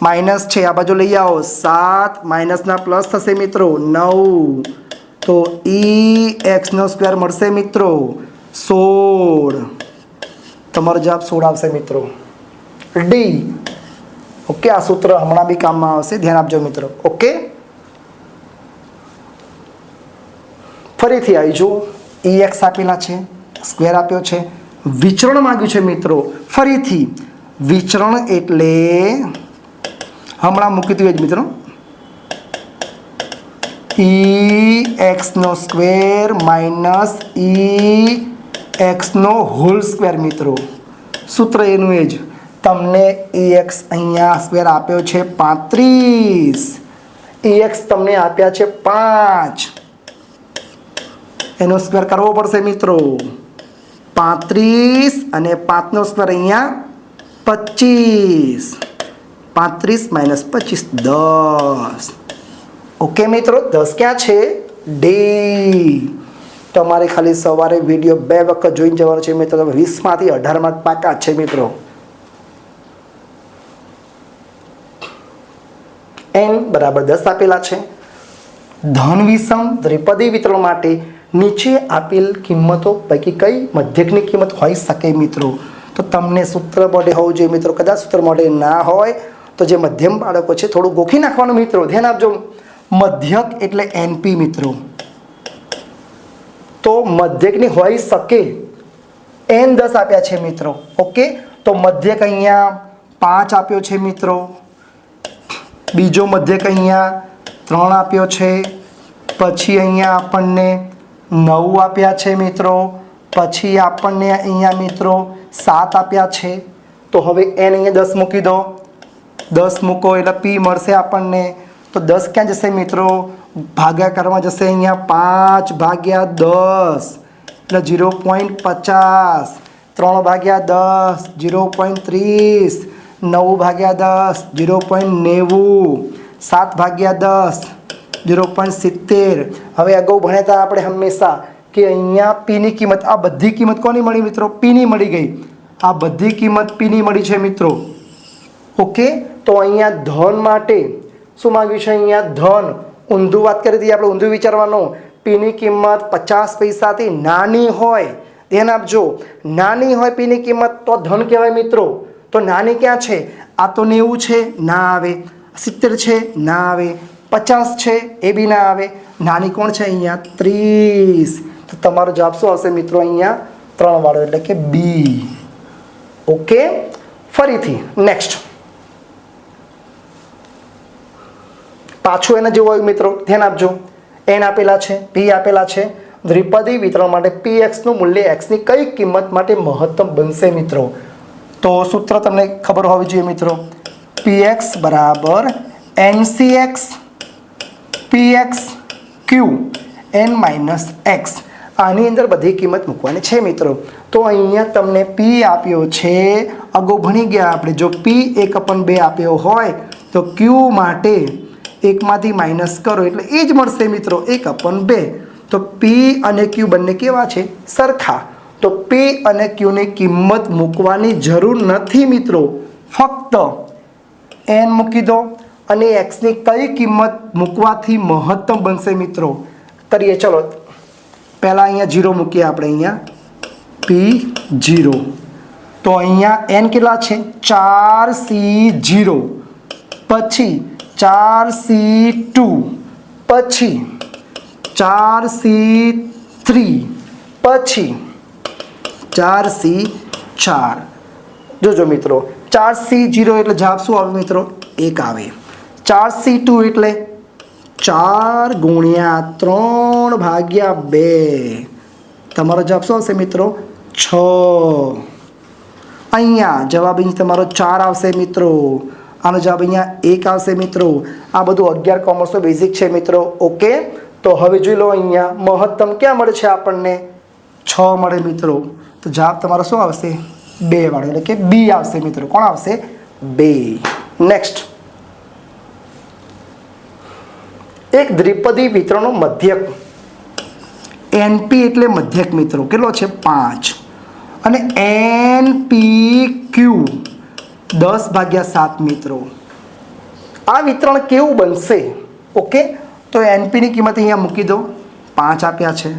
માઇનસ છે આ બાજુ લઈ આવો 7 માઇનસના પ્લસ થશે મિત્રો 9 તો ઈ એક્સનો સ્ક્વેર મળશે મિત્રો 16. તમારો જવાબ 16 આવશે મિત્રો. ડી. ઓકે. આ સૂત્ર હમણાં બી કામમાં આવશે. ધ્યાન આપજો મિત્રો. ઓકે. ફરીથી આવી જુઓ. ઈ એક્સ આપેલા છે, સ્ક્વેર આપ્યો છે, વિચરણ માંગ્યું છે મિત્રો. ફરીથી વિચરણ એટલે હમણાં મૂકી દીધું જ મિત્રો ઈ એક્સનો સ્ક્વેર માઇનસ ઈ એક્સનો હોલ સ્ક્વેર મિત્રો. સૂત્ર એનું એ જ. તમને ઈ એક્સ અહીંયા સ્ક્વેર આપ્યો છે 35. ઈ એક્સ તમને આપ્યા છે 5. એનો સ્ક્વેર કરવો પડશે મિત્રો. 35 અને 5નો સ્ક્વેર અહીંયા 25. 35 માઇનસ 25 10. ઓકે મિત્રો. 10 ક્યાં છે? ડી. તમારે ખાલી સવારે વિડીયો 2 વખત જોઈને જવાનો છે મિત્રો. 20માંથી 18 માર્ક પાકા છે મિત્રો. n બરાબર 10 આપેલા છે. ધન વિષમ દ્વિપદી વિતરણ માટે નીચે આપેલ કિંમતો પૈકી કઈ મધ્યકની કિંમત હોઈ શકે મિત્રો? તો તમને સૂત્ર મોઢે હોવું જોઈએ મિત્રો. કદાચ સૂત્ર મોઢે ના હોય તો જે મધ્યમ બાળકો છે થોડું ગોખી નાખવાનું મિત્રો. ધ્યાન આપજો. મધ્યક એટલે એનપી મિત્રો. તો મધ્યકની હોઈ શકે. n 10 આપ્યા છે મિત્રો. ઓકે. તો મધ્યક અહીંયા 5 આપ્યો છે મિત્રો. બીજો મધ્યક અહીંયા 3 આપ્યો છે. પછી અહીંયા આપણને 9 આપ્યા છે મિત્રો. પછી આપણને અહીંયા મિત્રો 7 આપ્યા છે. તો હવે n અહીંયા 10 મૂકી દો. 10 મૂકો એટલે p મળશે આપણને. તો 10 ક્યાં જશે મિત્રો? ભાગાકારમાં જશે અહીંયા 5 ભાગ્યા 10 એટલે 0.50. 3 ભાગ્યા 10 0.30. 9 ભાગ્યા 10 0.90. 7 ભાગ્યા 10 0.70. હવે અગાઉ ભણ્યા હતા આપણે હંમેશા કે અહીંયા પીની કિંમત, આ બધી કિંમત કોની મળી મિત્રો? પીની મળી ગઈ. આ બધી કિંમત પીની મળી છે મિત્રો. ઓકે. તો અહીંયા ધન માટે શું માંગ્યું છે? અહીંયા ધન. ઊંધું વાત કરી દઈએ આપણે. ઊંધું વિચારવાનું. પીની કિંમત 50 પૈસાથી નાની હોય. ધ્યાન આપજો. નાની હોય પીની કિંમત તો ધન કહેવાય મિત્રો. તો નાની ક્યાં છે? આ તો 90 છે, ના આવે. 70 છે, ના આવે. 50 છે, એ બી ના આવે. નાની કોણ છે અહીંયા? 30. તો તમારો જવાબ શું આવશે મિત્રો? અહીંયા 3 વાળો એટલે કે બી. ઓકે. ફરીથી નેક્સ્ટ પાછું એના જેવું આવ્યું મિત્રો. ધ્યાન આપજો. n આપેલા છે, p આપેલા છે. દ્વિપદી વિતરણ માટે px નું મૂલ્ય x ની કઈ કિંમત માટે મહત્તમ બનશે મિત્રો? તો સૂત્ર તમને ખબર હોવી જોઈએ મિત્રો. px બરાબર ncx px q n minus x. આની અંદર બધી કિંમત મૂકવાની છે મિત્રો. તો અહીંયા તમને p આપ્યો છે. અગાઉ ભણી ગયા આપણે. જો p 1/2 આપ્યો હોય તો q માટે 1માંથી માઇનસ કરો એટલે એ જ મળશે મિત્રો 1/2. તો p અને q બંને કેવા છે? સરખા. તો p અને q ની કિંમત મૂકવાની જરૂર નથી મિત્રો. ફક્ત n મૂકી દો અને x ની કઈ કિંમત મૂકવાથી મહત્તમ બનશે મિત્રો કરીએ. ચલો પહેલાં અહીંયા 0 મૂકીએ આપણે. અહીંયા p0. તો અહીંયા n કેટલા છે? 4c0. પછી 4C2 પછી 4C3 પછી 4C4. જોજો મિત્રો, 4C0 એટલે જવાબ શું આવે મિત્રો? 1 આવે. 4C2 એટલે 4 ગુણ્યા 3 ભાગ્યા 2. તમારો જવાબ શું આવશે મિત્રો? 6. અહીંયા જવાબ અહીં તમારો 4 આવશે મિત્રો. આનો જવાબ અહીંયા 1 આવશે મિત્રો. આ બધું 11 કોમર્સનો બેઝિક છે મિત્રો. ઓકે, તો હવે જોઈ લો, અહીંયા મહત્તમ ક્યાં મળે છે આપણને? 6 મળે મિત્રો. તો જવાબ તમારો શું આવશે? 2 વાળો, એટલે કે બી આવશે મિત્રો. કોણ આવશે? 2. નેક્સ્ટ, એક દ્વિપદી વિતરણનો મધ્યક NP એટલે મધ્યક મિત્રો કેટલો છે? 5. અને NPQ 10/7 મિત્રો. આ વિતરણ કેવું બનશે? ઓકે, તો NP ની કિંમત અહીંયા મૂકી દો. 5 આપ્યા છે.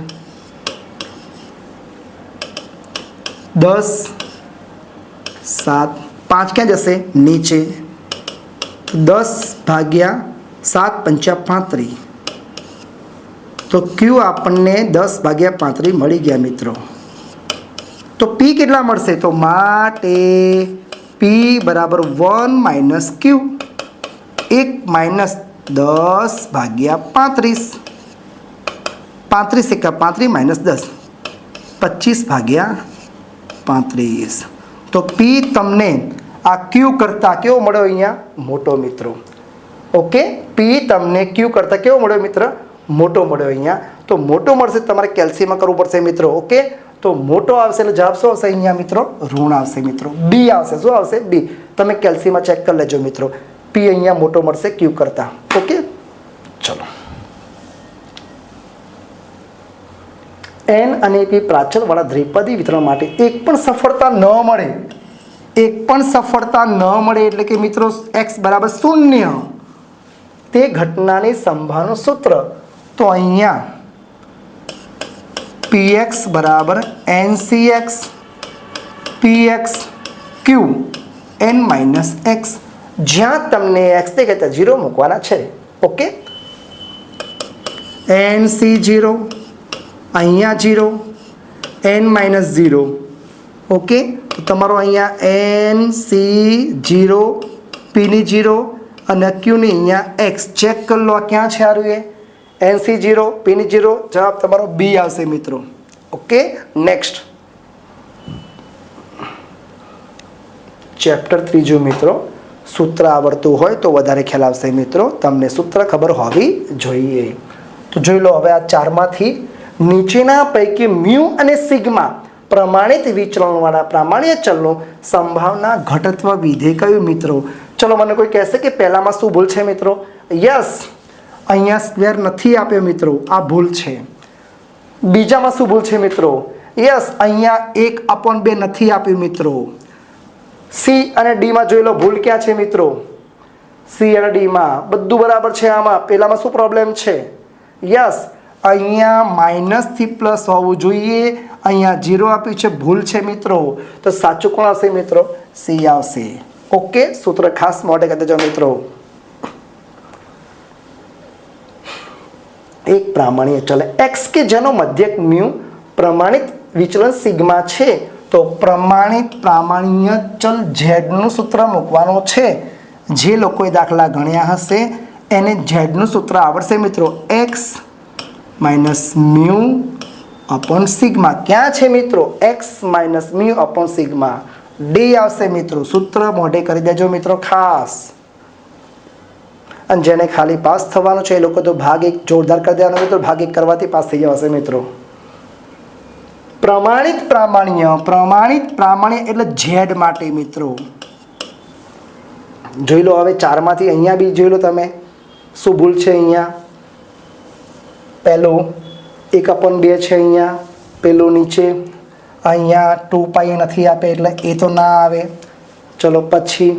10/7, 5 ક્યાં જશે? નીચે. 10/7 5 35. તો Q આપણને 10/35 મળી ગયા મિત્રો. તો P કેટલા મળશે? તો માટે P બરાબર 1 - Q. 1 - 10/35. 35 એકા 35 - 10, 25/35. તો P તમને આ Q કરતાં કેવો મળ્યો? અહીંયા મોટો મિત્રો. ઓકે, P તમને Q કરતાં કેવો મળ્યો મિત્ર? મોટો મળ્યો અહીંયા. તો મોટો મળશે તમારે કેલ્શિયમમાં કરવું પડશે મિત્રો. ઓકે, તો મોટો આવશે એટલે જવાબ શું આવશે અહીંયા મિત્રો? ઋણ આવશે મિત્રો. બી આવશે. શું આવશે? બી. તમે કેલ્શિયમમાં ચેક કરી લેજો મિત્રો. પી અહીંયા મોટો મળશે Q કરતાં. ઓકે, ચલો. N અને P પ્રાચલવાળા દ્વિપદી વિતરણ માટે એક પણ સફળતા ન મળે. એક પણ સફળતા ન મળે એટલે કે મિત્રો x બરાબર 0 તે ઘટનાની સંભાવનાનું સૂત્ર. તો અહીંયા px બરાબર ncx px q n - x. જ્યાં તમને x દેખાય ત્યાં 0 મૂકવાના છે. ઓકે, nc0 અહીંયા 0, n - 0. ઓકે, તો તમારો અહીંયા nc0 p ની 0 અને q ની અહીંયા x. ચેક કરી લો ક્યાં છે આરું? એ nc0 p ની 0. જવાબ તમારો બી આવશે મિત્રો. ઓકે, નેક્સ્ટ ચેપ્ટર 3 મિત્રો. સૂત્ર આવડતું હોય તો વધારે ખ્યાલ આવશે મિત્રો. તમને સૂત્ર ખબર હોવી જોઈએ. તો જોઈ લો, હવે આ 4માંથી નીચેના પૈકી મ્યુ અને સિગ્મા પ્રમાણિત વિચલનવાળા પ્રામાણ્ય ચલનો સંભાવના ઘટત્વ વિધેય કયું મિત્રો? ચલો, મને કોઈ કહેશે કે પહેલામાં શું ભૂલ છે મિત્રો? યસ, અહીંયા સ્ક્વેર નથી આપ્યો મિત્રો, આ ભૂલ છે. બીજામાં શું ભૂલ છે મિત્રો? યસ, અહીંયા 1/2 નથી આપ્યું મિત્રો. સી અને ડીમાં જોઈ લો ભૂલ ક્યાં છે મિત્રો? સી અને ડીમાં બધું બરાબર છે. આમાં પહેલામાં શું પ્રોબ્લેમ છે? યસ, અહીંયા માઇનસથી પ્લસ હોવું જોઈએ. અહીંયા 0 આપ્યું છે, ભૂલ છે મિત્રો. તો સાચું કોણ આવશે મિત્રો? સી આવશે. ઓકે, સૂત્ર ખાસ મોઢે કરી દેજો મિત્રો. એક પ્રામાણ્ય ચલ x કે જેનો મધ્યક મ્યુ પ્રમાણિત વિચલન સિગ્મા છે. તો પ્રામાણ્ય ચલ z નું સૂત્ર મૂકવાનું છે. જે લોકોએ દાખલા ગણ્યા હશે એને z નું સૂત્ર આવડશે મિત્રો. x - mu upon sigma. ક્યાં છે મિત્રો? x - mu upon sigma. D આવશે મિત્રો. સૂત્ર મોઢે કરી દેજો મિત્રો ખાસ. અને જેને ખાલી પાસ થવાનું છે એ લોકો તો ભાગ 1 જોરદાર કરી દેવાનો મિત્રો. ભાગ 1 કરવાથી પાસ થઈ જવાશે મિત્રો. પ્રમાણિત પ્રામાણ્ય એટલે z માટે મિત્રો. જોઈ લો, હવે 4માંથી અહીંયા બી જોઈ લો તમે શું ભૂલ છે. અહીંયા પહેલું 1/2 છે. અહીંયા પેલું નીચે અહીંયા 2π નથી આપે એટલે એ તો ના આવે. ચલો, પછી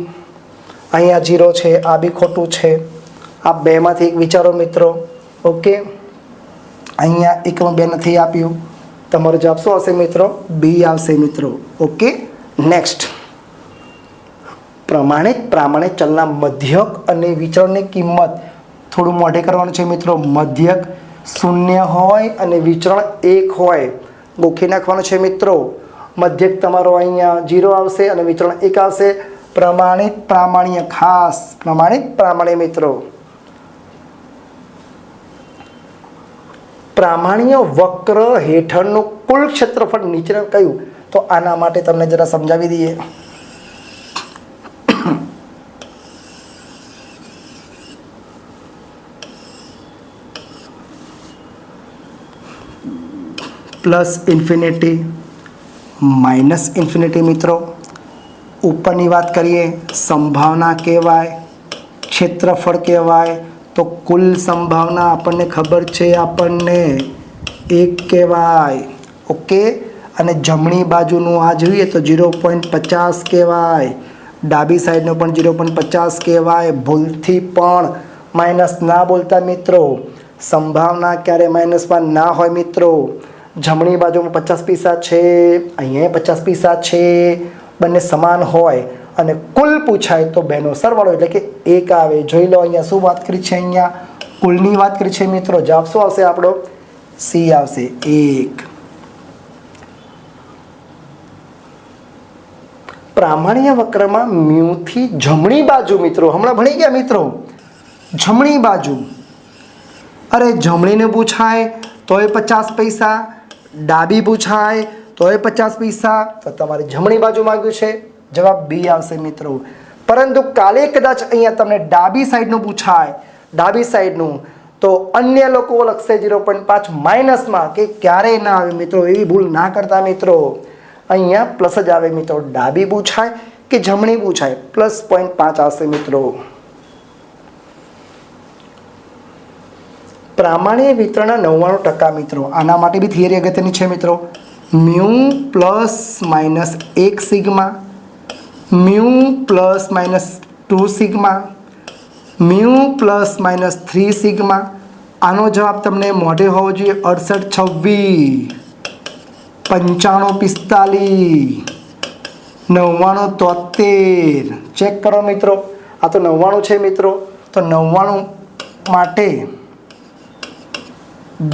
અહીંયા 0 છે, આ બી ખોટું છે. આ 2માંથી એક વિચારો મિત્રો. ઓકે, અહીંયા 1/2 નથી આપ્યું. તમારો જવાબ શું આવશે મિત્રો? બી આવશે મિત્રો. ઓકે, નેક્સ્ટ પ્રમાણિત પ્રામાણિક ચલના મધ્યક અને વિચરણની કિંમત થોડું મોઢે કરવાનું છે મિત્રો. મધ્યક 0 હોય અને વિચરણ 1 હોય, ગોખી નાખવાનું છે મિત્રો. મધ્યક તમારો અહીંયા 0 આવશે અને વિચરણ 1 આવશે. પ્રમાણિત પ્રામાણ્ય, ખાસ પ્રમાણિત પ્રામાણ્ય મિત્રો. પ્રામાણ્ય વક્ર હેઠળનું કુલ ક્ષેત્રફળ નીચેનું કયું? તો આના માટે તમને જરા સમજાવી દઈએ. પ્લસ ઇન્ફિનિટી, માઇનસ ઇન્ફિનિટી મિત્રો. ઉપરની વાત કરીએ, સંભાવના કહેવાય, ક્ષેત્રફળ કહેવાય. તો કુલ સંભાવના આપણને ખબર છે, આપણને 1 કહેવાય. ઓકે. અને જમણી બાજુનું આ જોઈએ તો 0.50 કહેવાય. ડાબી સાઈડનું પણ 0.50 કહેવાય. ભૂલથી પણ માઇનસ ના બોલતા મિત્રો. સંભાવના ક્યારે માઇનસમાં ના હોય મિત્રો. જમણી બાજુમાં 50 પૈસા છે, અહીંયા 50 પૈસા છે, બંને સમાન હોય અને કુલ પૂછાય તો બેનો સરવાળો એટલે કે 1 આવે. જોઈ લો અહીંયા શું વાત કરી છે, અહીંયા કુલની વાત કરી છે મિત્રો. જવાબ શું આવશે આપણો? સી આવશે, 1. પ્રામાણ્ય વક્રમાં મ્યુથી જમણી બાજુ મિત્રો, હમણાં ભણી ગયા મિત્રો, જમણી બાજુ. અરે જમણીને પૂછાય તોય 50 પૈસા, ડાબી પૂછાય તોય 50 પૈસા. તો તમારી જમણી બાજુ માંગ્યું છે, જવાબ બી આવશે મિત્રો. પરંતુ કાલે કદાચ અહીંયા તમને ડાબી સાઈડનું પૂછાય, ડાબી સાઈડનું, તો અન્ય લોકો લખશે 0.5 માઇનસમાં, કે ક્યારેય ના આવે મિત્રો. એવી ભૂલ ના કરતા મિત્રો. અહીંયા પ્લસ જ આવે મિત્રો. ડાબી પૂછાય કે જમણી પૂછાય, પ્લસ 0.5 આવશે મિત્રો. પ્રામાણ્ય વિતરણના 99% મિત્રો. આના માટે બી થિયરી અગત્યની છે મિત્રો. Mu plus minus 1 sigma, mu plus minus 2 sigma, mu plus minus 3 sigma. આનો જવાબ તમને મોઢે હોવો જોઈએ. 68, 26, 95, 45, 99, 73. ચેક કરો મિત્રો. આ તો 99 છે મિત્રો. તો 99 માટે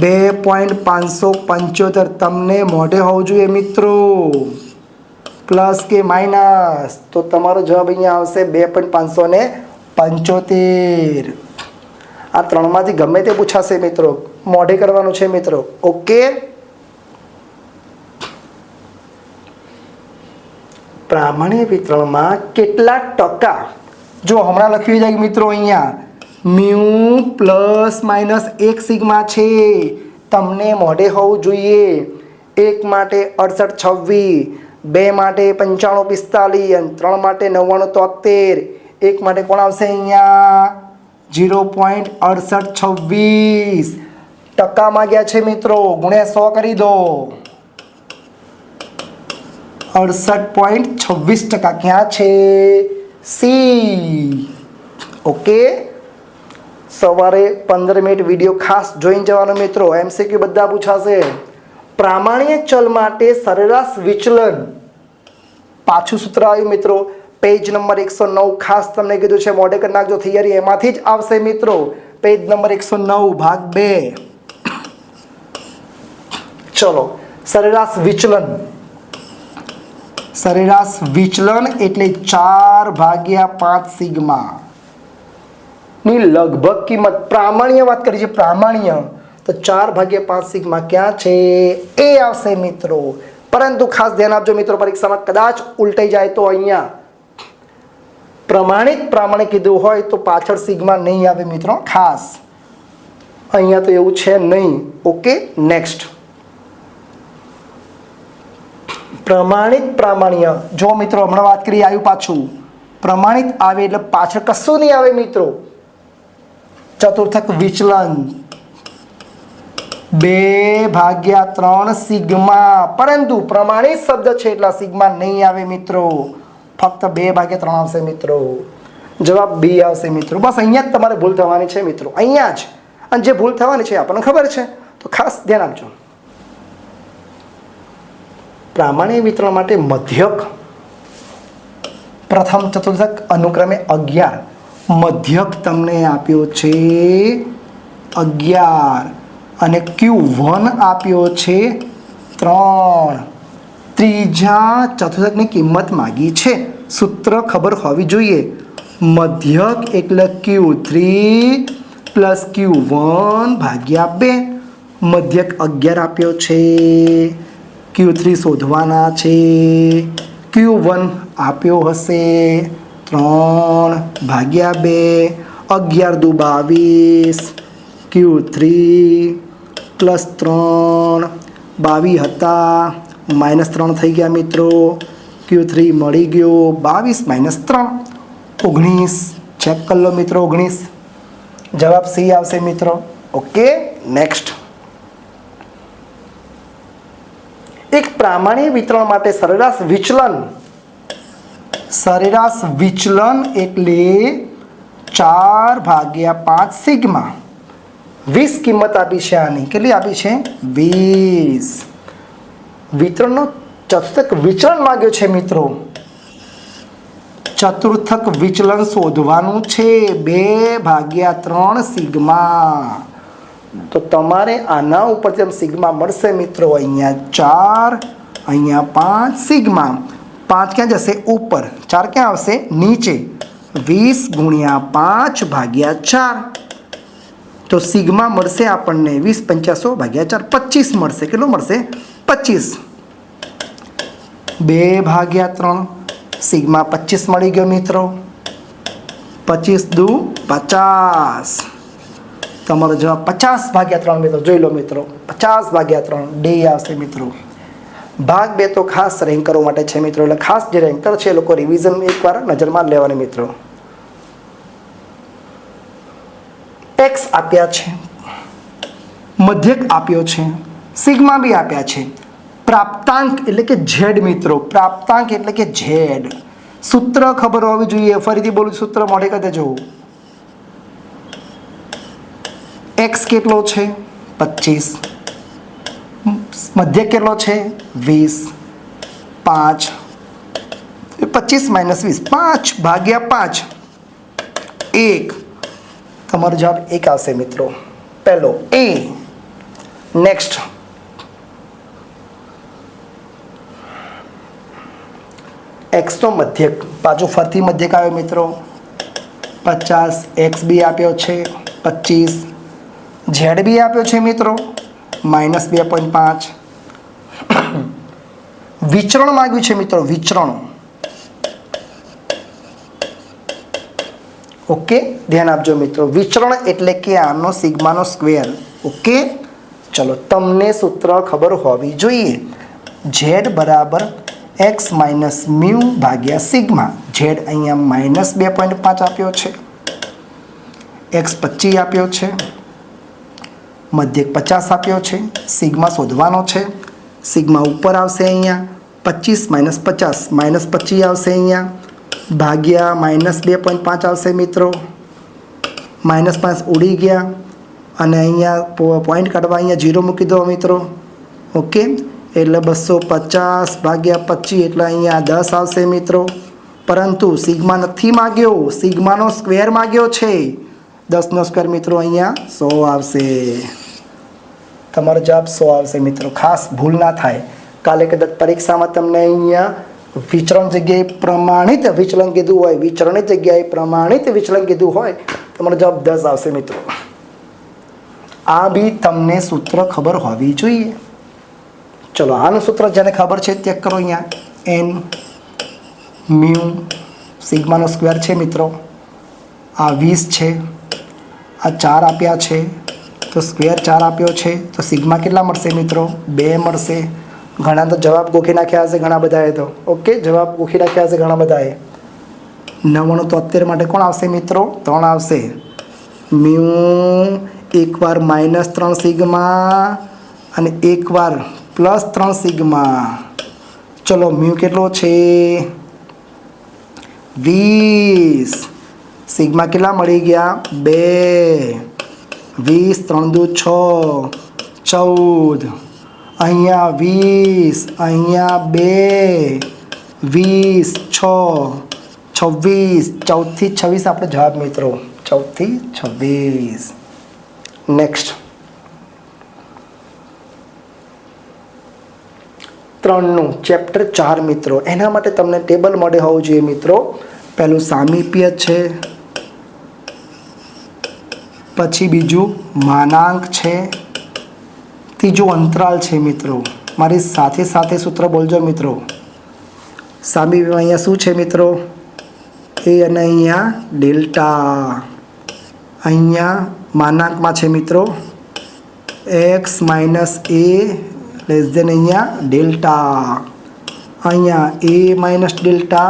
2.575 તમને મોઢે હોવું જોઈએ મિત્રો. પ્લસ કે માઇનસ, તો તમારો જવાબ અહીંયા આવશે 2.575. આ ત્રણમાંથી ગમે તે પૂછાશે મિત્રો. મોઢે કરવાનું છે મિત્રો. ઓકે. પ્રામાણ્ય વિતરણમાં કેટલા ટકા? જો હમણાં લખ્યું જાય મિત્રો, અહીંયા મ્યુ પ્લસ માઇનસ 1 સિગ્મા છે, તમને મોઢે હોવું જોઈએ. 1 માટે 68, 26, 2 માટે 95, 45 અને 3 માટે 99, 73. 1 માટે કોણ આવશે અહીંયા? 0.6826. ટકા માંગ્યા છે મિત્રો. ગુણ્યા 100 કરી દો. 68.26%. ક્યાં છે? સી. ઓકે. સવારે 15 મિનિટ વિડીયો ખાસ જોઈને જવાનો મિત્રો. એમસીક્યુ બધા પૂછાશે. પ્રામાણ્ય ચલ માટે સરેરાશ વિચલન, પાછું સૂત્ર આવ્યું મિત્રો. પેજ નંબર 109 ખાસ તમને કીધું છે મોઢે કરી નાખજો. થિયરી એમાંથી જ આવશે મિત્રો. પેજ નંબર 109 ભાગ 2. ચલો, સરેરાશ વિચલન. સરેરાશ વિચલન એટલે 4/5 સિગ્મા ની લગભગ કિંમત. પ્રામાણ્ય વાત કરી છે, પ્રામાણ્ય. તો 4/5 સિગ્મા ક્યાં છે? એ આવશે મિત્રો. પરંતુ ખાસ ધ્યાન આપજો મિત્રો, પરીક્ષામાં કદાચ ઉલટાઈ જાય તો અહીંયા પ્રમાણિત પ્રામાણિક કીધું હોય તો પાછળ સિગ્મા નહીં આવે મિત્રો. ખાસ અહીંયા તો એવું છે નહીં. ઓકે. નેક્સ્ટ, પ્રમાણિત પ્રામાણ્ય. જો મિત્રો હમણાં વાત કરી, આવ્યું પાછું. પ્રમાણિત આવે એટલે પાછળ કશું નહીં આવે મિત્રો. ચતુર્થક વિચલન 2/3 સિગ્મા. પરંતુ પ્રમાણિત શબ્દ છે એટલે સિગ્મા નહીં આવે મિત્રો. ફક્ત 2/3 આવશે મિત્રો. જવાબ બી આવશે મિત્રો. બસ અહીંયા જ તમારે ભૂલ થવાની છે મિત્રો. અહીંયા જ. અને જે ભૂલ થવાની છે આપણને ખબર છે, તો ખાસ ધ્યાન આપજો. પ્રામાણ્ય વિતરણ માટે મધ્યક પ્રથમ ચતુર્થક અનુક્રમે 11, મધ્યક તમને આપ્યો છે 11 અને Q1 આપ્યો છે 3. ત્રીજા ચતુર્થકની કિંમત માગી છે. સૂત્ર ખબર હોવી જોઈએ. મધ્યક એટલે Q3 પ્લસ Q1 ભાગ્યા 2. મધ્યક 11 આપ્યો છે, Q3 શોધવાના છે, Q1 આપ્યો હશે 3 ભાગ્યા 2, 11 દુ 22, Q3 પ્લસ 3, 22 હતા, -3 થઈ ગયા મિત્રો. Q3 મળી ગયો, 22 - 3 19. ચેક કરી લો મિત્રો. 19 જવાબ સી આવશે મિત્રો. Okay, next. એક પ્રામાણિક વિતરણ માટે સરેરાશ વિચલન એટલે 4/5 સિગ્મા. 20 કિંમત આપી છે આની. કેટલી આપી છે? 20. વિતરણનો ચતુર્થક વિચલન માંગ્યો છે મિત્રો. ચતુર્થક વિચલન શોધવાનું છે. 2/3 સિગ્મા. તો તમારે આના ઉપરથી સિગ્મા મળશે મિત્રો. અહીંયા 4, અહીંયા 5 સિગ્મા. 5 ક્યાં જશે? ઉપર. 4 ક્યાં આવશે? નીચે. 20 × 5/4. તો સિગ્મા મળશે આપણને 20 × 500/4 25 મળશે. કેટલું મળશે? 25. 2/3 સિગ્મા 25 મળી ગયો મિત્રો. 25 દુ 50. તમારો જવાબ 50/3 મિત્રો. જોઈ લો મિત્રો, 50/3 ડી આવશે મિત્રો. ભાગ 2 તો ખાસ રેન્કરો માટે છે મિત્રો. એટલે ખાસ જે રેન્કર છે એ લોકો રિવિઝન એકવાર નજરમાં લેવાની મિત્રો. એક્સ આપ્યા છે, મધ્યક આપ્યો છે, સિગ્મા બી આપ્યા છે. પ્રાપ્તાંક એટલે કે ઝેડ મિત્રો. પ્રાપ્તાંક એટલે કે ઝેડ. સૂત્ર ખબર હોવી જોઈએ. ફરીથી બોલું, સૂત્ર મોઢે કદે જોવું. એક્સ કેટલો છે? 25. મધ્યક કેટલો છે? 20. 5. 25 - 20, 5/5. 1. તમારો જવાબ 1 આવશે મિત્રો. પહેલો એ. નેક્સ્ટ. એક્સ નો મધ્યક પાછું ફરતી મધ્યક આવ્યો મિત્રો. 50. એક્સ બી આપ્યો છે 25. ઝેડ બી આપ્યો છે મિત્રો -2.5. વિચરણ માંગ્યું છે મિત્રો. વિચરણ. ઓકે, ધ્યાન આપજો મિત્રો. વિચરણ એટલે કે આનો સિગ્માનો સ્ક્વેર. ઓકે, ચલો તમને સૂત્ર ખબર હોવી જોઈએ. ઝેડ બરાબર x - મ્યુ ભાગ્યા સિગ્મા. ઝેડ અહીંયા -2.5 આપ્યો છે, x 25 આપ્યો છે, મધ્યક 50 આપ્યો છે. સિગ્મા શોધવાનો છે. સિગ્મા ઉપર આવશે અહીંયા 25 - 50 -25 આવશે અહીંયા ભાગ્યા -2.5 આવશે મિત્રો. -5 ઉડી ગયા અને અહીંયા પોઈન્ટ કાઢવા અહીંયા 0 મૂકી દો મિત્રો. ઓકે, એટલે 250/25 એટલે અહીંયા 10 આવશે મિત્રો. પરંતુ સિગ્મા નથી માગ્યો, સિગ્માનો સ્ક્વેર માગ્યો છે. 10નો સ્ક્વેર મિત્રો અહીંયા 100 આવશે. તમારો જવાબ 100 આવશે મિત્રો. ખાસ ભૂલ ના થાય. કાલે કદાચ પરીક્ષામાં તમને અહીંયા વિચરણ જગ્યાએ પ્રમાણિત વિચલન કીધું હોય, વિચરણની જગ્યાએ પ્રમાણિત વિચલન કીધું હોય, તમારો જવાબ 10 આવશે મિત્રો. આ બી તમને સૂત્ર ખબર હોવી જોઈએ. ચલો, આનું સૂત્ર જેને ખબર છે ચેક કરો. અહીંયા n મ્યુ સિગ્માનો સ્ક્વેર છે મિત્રો. આ 20 છે, આ 4 આપ્યા છે તો સ્ક્વેર 4 આપ્યો છે તો સિગ્મા કેટલા મળશે મિત્રો? 2 મળશે. ઘણા તો જવાબ ગોખી નાખ્યા હશે ઘણા બધાએ તો. ઓકે, જવાબ ગોખી નાખ્યા હશે ઘણા બધાએ. 9973 માટે કોણ આવશે મિત્રો? 3 આવશે. મ્યુ એકવાર -3 સિગ્મા અને એકવાર +3 સિગ્મા. ચલો, મ્યુ કેટલો છે? 20. સિગ્મા કેટલા મળી ગયા? 2. 20 3 દુ 6, 14. અહીંયા 20, અહીંયા 2, 20 6, 26 14 થી 26 આપણો જવાબ મિત્રો 14 થી 26. નેક્સ્ટ 3નું ચેપ્ટર 4 મિત્રો. એના માટે તમને ટેબલ મળે હોવું જોઈએ મિત્રો. પહેલું સામીપ્ય છે, પછી બીજું માનાંક છે, ત્રીજું અંતરાલ છે મિત્રો. મારી સાથે સાથે સૂત્ર બોલજો મિત્રો. સામીપ્યમાં અહીંયા શું છે મિત્રો? એ અને અહીંયા ડેલ્ટા. અહીંયા માનાંકમાં છે મિત્રો x માઇનસ એ લેસ દેન અહીંયા ડેલ્ટા. અહીંયા એ માઇનસ ડેલ્ટા,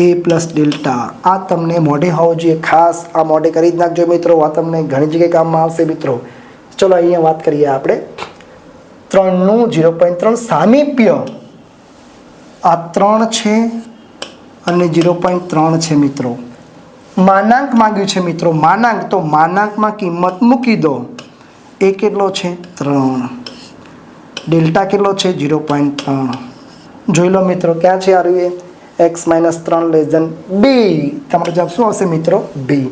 એ પ્લસ ડેલ્ટા. આ તમને મોઢે હોવું જોઈએ, ખાસ આ મોઢે કરી જ નાખજો મિત્રો. આ તમને ઘણી જગ્યાએ કામમાં આવશે મિત્રો. ચલો અહીંયા વાત કરીએ આપણે 3નું 0.3 સામીપ્ય. આ 3 છે અને 0.3 છે મિત્રો. માનાંક માંગ્યું છે મિત્રો. માનાંક તો માનાંકમાં કિંમત મૂકી દો. એ કેટલો છે? 3. ડેલ્ટા કેટલો છે? 0.3. જોઈ લો મિત્રો ક્યાં છે આવ્યું એ x માઇનસ 3 લેસ દેન બી. તમારો જવાબ શું આવશે મિત્રો? બી.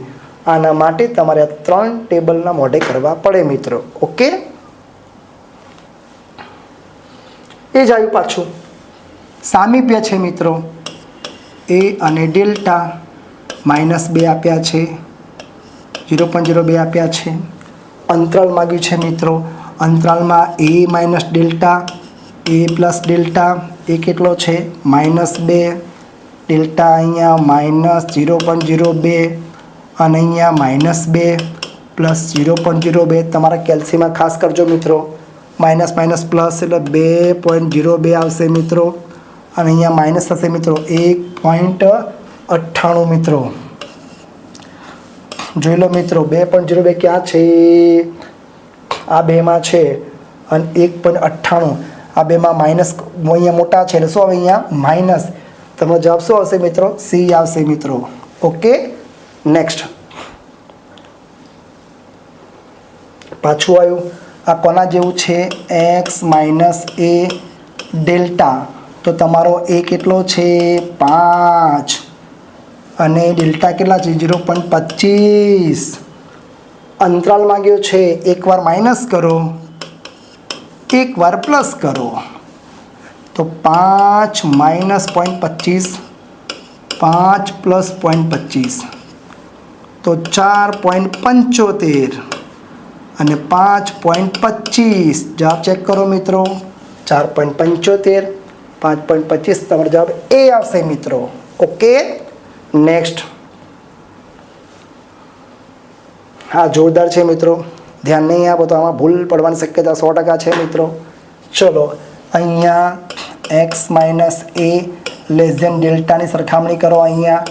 આના માટે તમારે આ 3 ટેબલના મોઢે કરવા પડે મિત્રો. ઓકે, એ જ આવ્યું પાછું. સામીપ્ય છે મિત્રો. એ અને ડેલ્ટા -2 આપ્યા છે, 0.02 આપ્યા છે. અંતરાલ માગ્યું છે મિત્રો. અંતરાલમાં એ માઇનસ ડેલ્ટા, એ પ્લસ ડેલ્ટા. એ કેટલો છે? -2. ડેલ્ટા અહીંયા -0.02 અને અહીંયા -2 પ્લસ 0.02. તમારા કેલ્સીમાં ખાસ કરજો મિત્રો. માઇનસ માઇનસ પ્લસ એટલે 2.02 આવશે મિત્રો. અને અહીંયા માઇનસ થશે મિત્રો 1.98 મિત્રો. જોઈ લો મિત્રો 2.02 ક્યાં છે? આ બેમાં છે. અને 1.98 આ બેમાં માઇનસ અહીંયા મોટા છે એટલે શું આવે? અહીંયા માઇનસ. તમારો જવાબ શું આવશે મિત્રો? સી આવશે મિત્રો. ઓકે, નેક્સ્ટ પાછું આવ્યું. આ કોના જેવું છે? x માઇનસ એ ડેલ્ટા. તો તમારો એ કેટલો છે? 5 અને ડેલ્ટા કેટલા છે? 0.25. અંતરાલ માંગ્યો છે. એકવાર માઇનસ કરો, એકવાર પ્લસ કરો. તો 5 માઇનસ 0.25, 5 પ્લસ 0.25 તો 4.75 અને 5.25. જવાબ ચેક કરો મિત્રો. 4.75, 5.25 તમારો જવાબ એ આવશે મિત્રો. Okay, next. હા, જોરદાર છે મિત્રો. ધ્યાન નહીં આપો તો આમાં ભૂલ પડવાની શક્યતા 100% છે મિત્રો. ચલો અહીંયા x માઇનસ એ લેસ દેન ડેલ્ટાની સરખામણી કરો. અહીંયા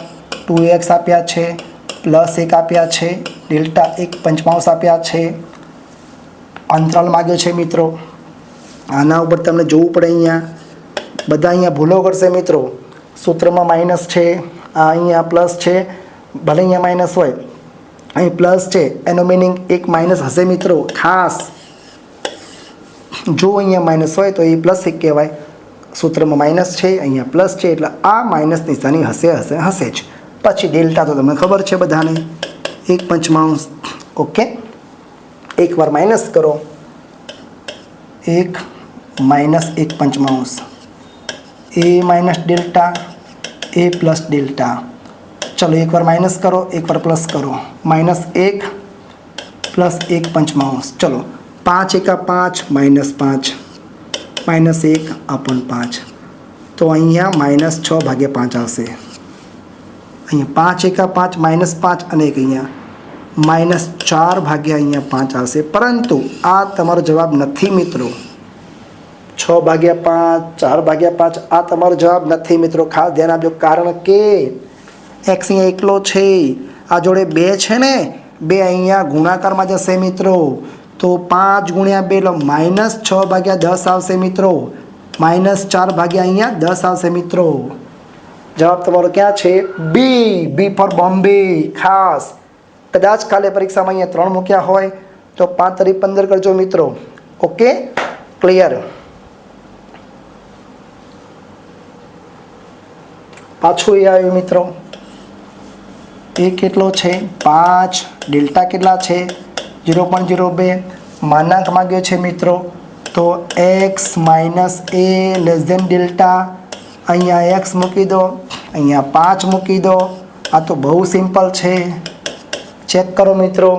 2x આપ્યા છે, પ્લસ 1 આપ્યા છે, ડેલ્ટા 1.5 આપ્યા છે. અંતરાલ માગ્યો છે મિત્રો. આના ઉપર તમને જોવું પડે. અહીંયા બધા અહીંયા ભૂલો કરશે મિત્રો. સૂત્રમાં માઇનસ છે, આ અહીંયા પ્લસ છે. ભલે અહીંયા માઇનસ હોય, અહીં પ્લસ છે, એનો મિનિંગ એક માઇનસ હશે મિત્રો. ખાસ જો અહીંયા માઇનસ હોય તો એ પ્લસ 1 કહેવાય. સૂત્રમાં માઇનસ છે, અહીંયા પ્લસ છે, એટલે આ માઇનસ નિશાની હશે જ. પછી ડેલ્ટા તો તમને ખબર છે બધાને, 1.5. ઓકે, એકવાર માઇનસ કરો, 1 માઇનસ 1.5. એ માઇનસ ડેલ્ટા, એ પ્લસ ડેલ્ટા. ચલો એકવાર માઇનસ કરો, એકવાર પ્લસ કરો. -1 પ્લસ 1.5. ચલો 5 × 5 -5, -1 upon 5. તો અહીંયા -6/5 આવશે. અહીંયા 5 × 5 -5 અને એક અહીંયા -4/5 આવશે. પરંતુ આ તમારો જવાબ નથી મિત્રો. 6/5, 4/5 આ તમારો જવાબ નથી મિત્રો. ખાસ ધ્યાન આપજો. કારણ કે x અહીંયા એકલો છે, આ જોડે 2 છે ને, 2 અહીંયા ગુણાકારમાં જશે મિત્રો. તો 5 × 2 એટલે -6/10 આવશે મિત્રો. -4 અહીંયા 10 આવશે મિત્રો. જવાબ તમારો ક્યાં છે? બી. બી ફોર બોમ્બે. ખાસ કદાચ કાલે પરીક્ષામાં અહીંયા 3 મૂક્યા હોય તો 5 × 15 કરજો મિત્રો. Okay, clear. પાછું એ આવ્યું મિત્રો. એ કેટલો છે 5, ડેલ્ટા કેટલા છે 0.02, માનાંક માંગ્યો છે મિત્રો તો x માઇનસ એ લેસ દેન ડેલ્ટા, અહીંયા x મૂકી દો, અહીંયા 5 મૂકી દો. આ તો બહુ સિમ્પલ છે, ચેક કરો મિત્રો.